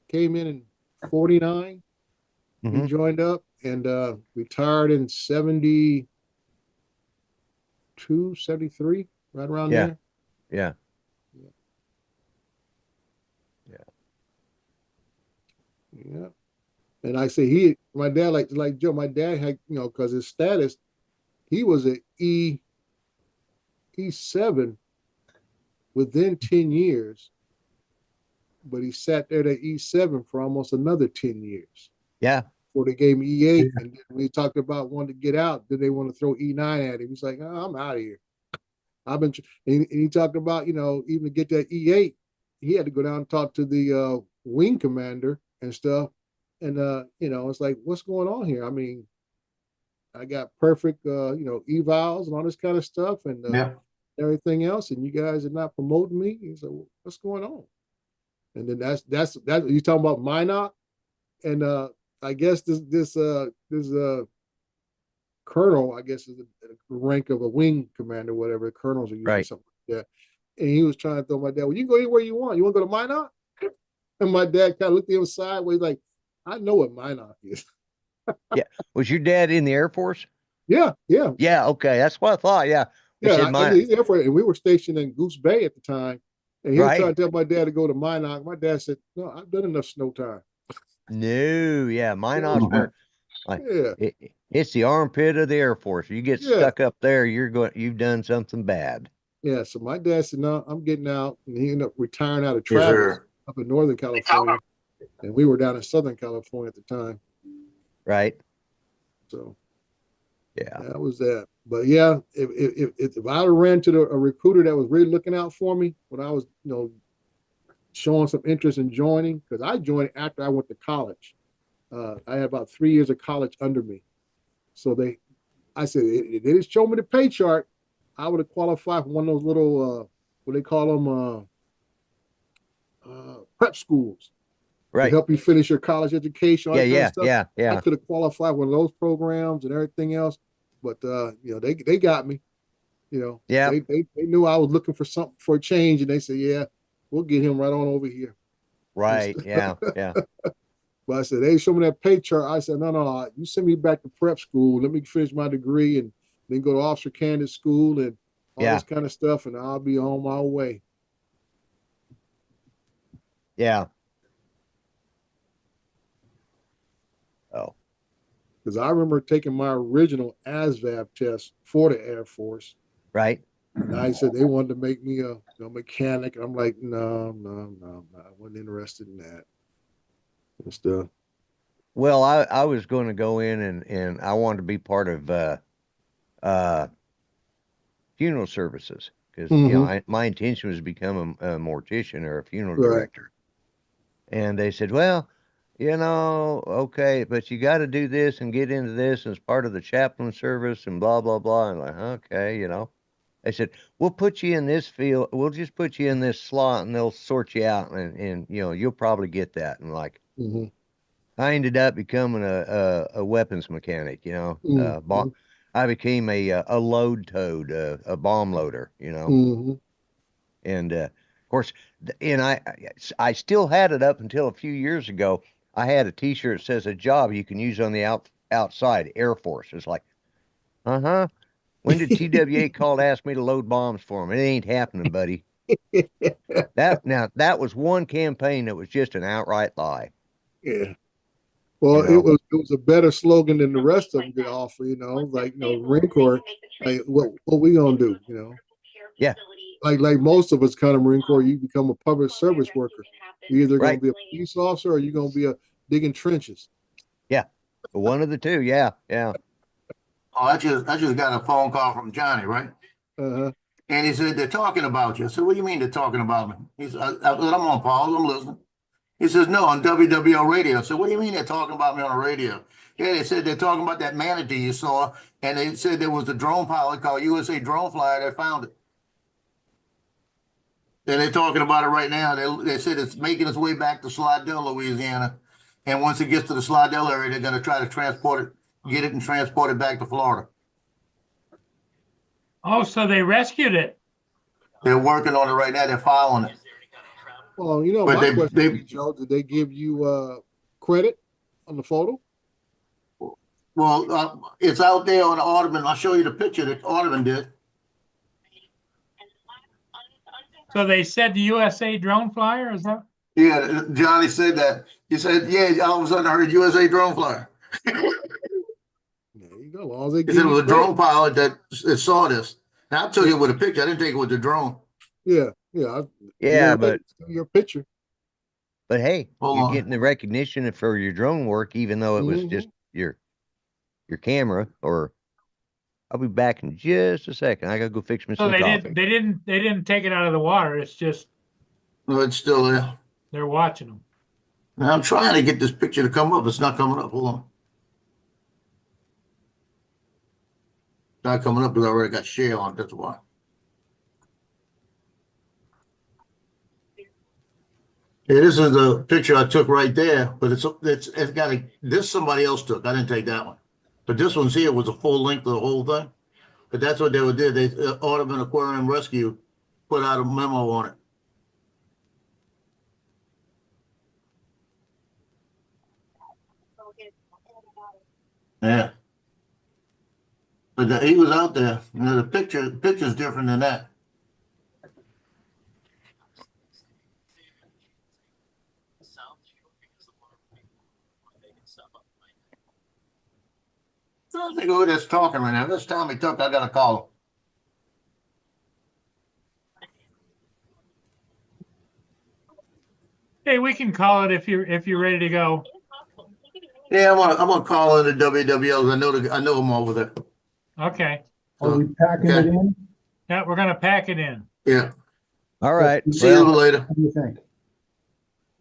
came in 49. He joined up and retired in 72, 73, right around there. Yeah. And I say my dad, like Joe, my dad had, because his status, he was an E7 within 10 years, but he sat there at E7 for almost another 10 years. Yeah. Before they gave him E8. And then when he talked about wanting to get out, then they want to throw E9 at him. He's like, oh, I'm out of here. And he talked about, even to get that E8, he had to go down and talk to the wing commander and stuff. And, it's like, what's going on here? I mean, I got perfect, evals and all this kind of stuff and everything else. And you guys are not promoting me. He said, well, what's going on? And then that's you talking about Minot. And I guess this colonel, I guess, is the rank of a wing commander, whatever. Colonels are usually something like that. And he was trying to throw my dad, well, you can go anywhere you want. You want to go to Minot? And my dad kind of looked at him sideways like, I know what Minot is. Yeah. Was your dad in the Air Force? Yeah. Yeah, okay. That's what I thought. Yeah. He's Air Force, and we were stationed in Goose Bay at the time. And he was trying to tell my dad to go to Minot. My dad said, no, I've done enough snow time. No, yeah. Minot's where it's the armpit of the Air Force. You get stuck up there, you've done something bad. Yeah. So my dad said, no, I'm getting out. And he ended up retiring out of travel up in Northern California. and we were down in Southern California at the time. Right. So Yeah. that was that. But yeah, if I ran to a recruiter that was really looking out for me when I was, showing some interest in joining, because I joined after I went to college. I had about 3 years of college under me. So I said, they didn't show me the pay chart. I would have qualified for one of those little, what they call them, prep schools. Right. To help you finish your college education. All that kind of stuff. Yeah. I could have qualified one of those programs and everything else, but they got me. Yeah. They knew I was looking for something for a change, and they said, "Yeah, we'll get him right on over here." Right. Yeah. But I said, they showed me that pay chart. I said, no, you send me back to prep school. Let me finish my degree and then go to officer candidate school and all this kind of stuff, and I'll be on my way. Yeah. Oh. Because I remember taking my original ASVAB test for the Air Force. Right. And I said they wanted to make me a mechanic. I'm like, no, I wasn't interested in that. And stuff. Well, I was going to go in and I wanted to be part of funeral services because my intention was to become a mortician or a funeral director. And they said, well, okay, but you got to do this and get into this as part of the chaplain service and blah, blah, blah. And like, okay, They said, we'll put you in this field. We'll just put you in this slot and they'll sort you out. And you'll probably get that. And like, I ended up becoming a weapons mechanic, I became a load toad, a bomb loader, and of course, and I still had it up until a few years ago. I had a T-shirt that says a job you can use on the outside, Air Force. It's like, when did TWA call to ask me to load bombs for them? It ain't happening, buddy. That was one campaign that was just an outright lie. Yeah. Well, it was a better slogan than the rest of them could offer, like Marine Corps, like what we gonna do, Yeah. Like most of us kind of Marine Corps, you become a public service worker. You're either gonna be a police officer or you're gonna be digging trenches. Yeah. One of the two, yeah. Oh, I just got a phone call from Johnny, right? And he said, they're talking about you. I said, what do you mean they're talking about me? He said, I'm on pause, I'm listening. He says, no, on WWL radio. I said, what do you mean they're talking about me on the radio? Yeah, they said they're talking about that manatee you saw, and they said there was a drone pilot called USA Drone Flyer that found it. And they're talking about it right now. They said it's making its way back to Slidell, Louisiana. And once it gets to the Slidell area, they're going to try to get it and transport it back to Florida. Oh, so they rescued it. They're working on it right now. They're following it. Well, my question, Joe, did they give you credit on the photo? Well, it's out there on the Audubon. I'll show you the picture that Audubon did. So they said the USA Drone Flyer, is that? Yeah, Johnny said that. He said, yeah, all of a sudden I heard USA Drone Flyer. There you go. He said it was a drone pilot that saw this. Now I took it with a picture. I didn't take it with the drone. Yeah. But your picture. But hey, you're getting the recognition for your drone work, even though it was just your camera. Or I'll be back in just a second. I gotta go fix me some coffee. They didn't take it out of the water. It's just no, it's still there. They're watching them. Now I'm trying to get this picture to come up. It's not coming up. Hold on. Not coming up because I already got share on it. That's why. Yeah, this is the picture I took right there, but it's got this somebody else took. I didn't take that one, but this one's here was a full length of the whole thing. But that's what they did. They Audubon Aquarium Rescue put out a memo on it. Yeah, but he was out there. The picture's different than that. I don't think who that's talking right now. This time he took, I got to call him. Hey, we can call it if you're ready to go. Yeah, I'm gonna call in the WWLs. I know them over there. Okay. Are we packing it Okay. in? Yeah, we're gonna pack it in. Yeah. All right. See you Well, later. What do you think?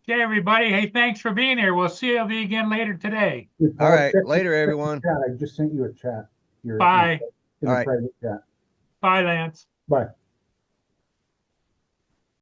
Okay, everybody. Hey, thanks for being here. We'll see you again later today. Hey, Paul, all right. check- Later, check the everyone. chat. I just sent you a chat. Your- Bye. In All a right. private chat. Bye, Lance. Bye.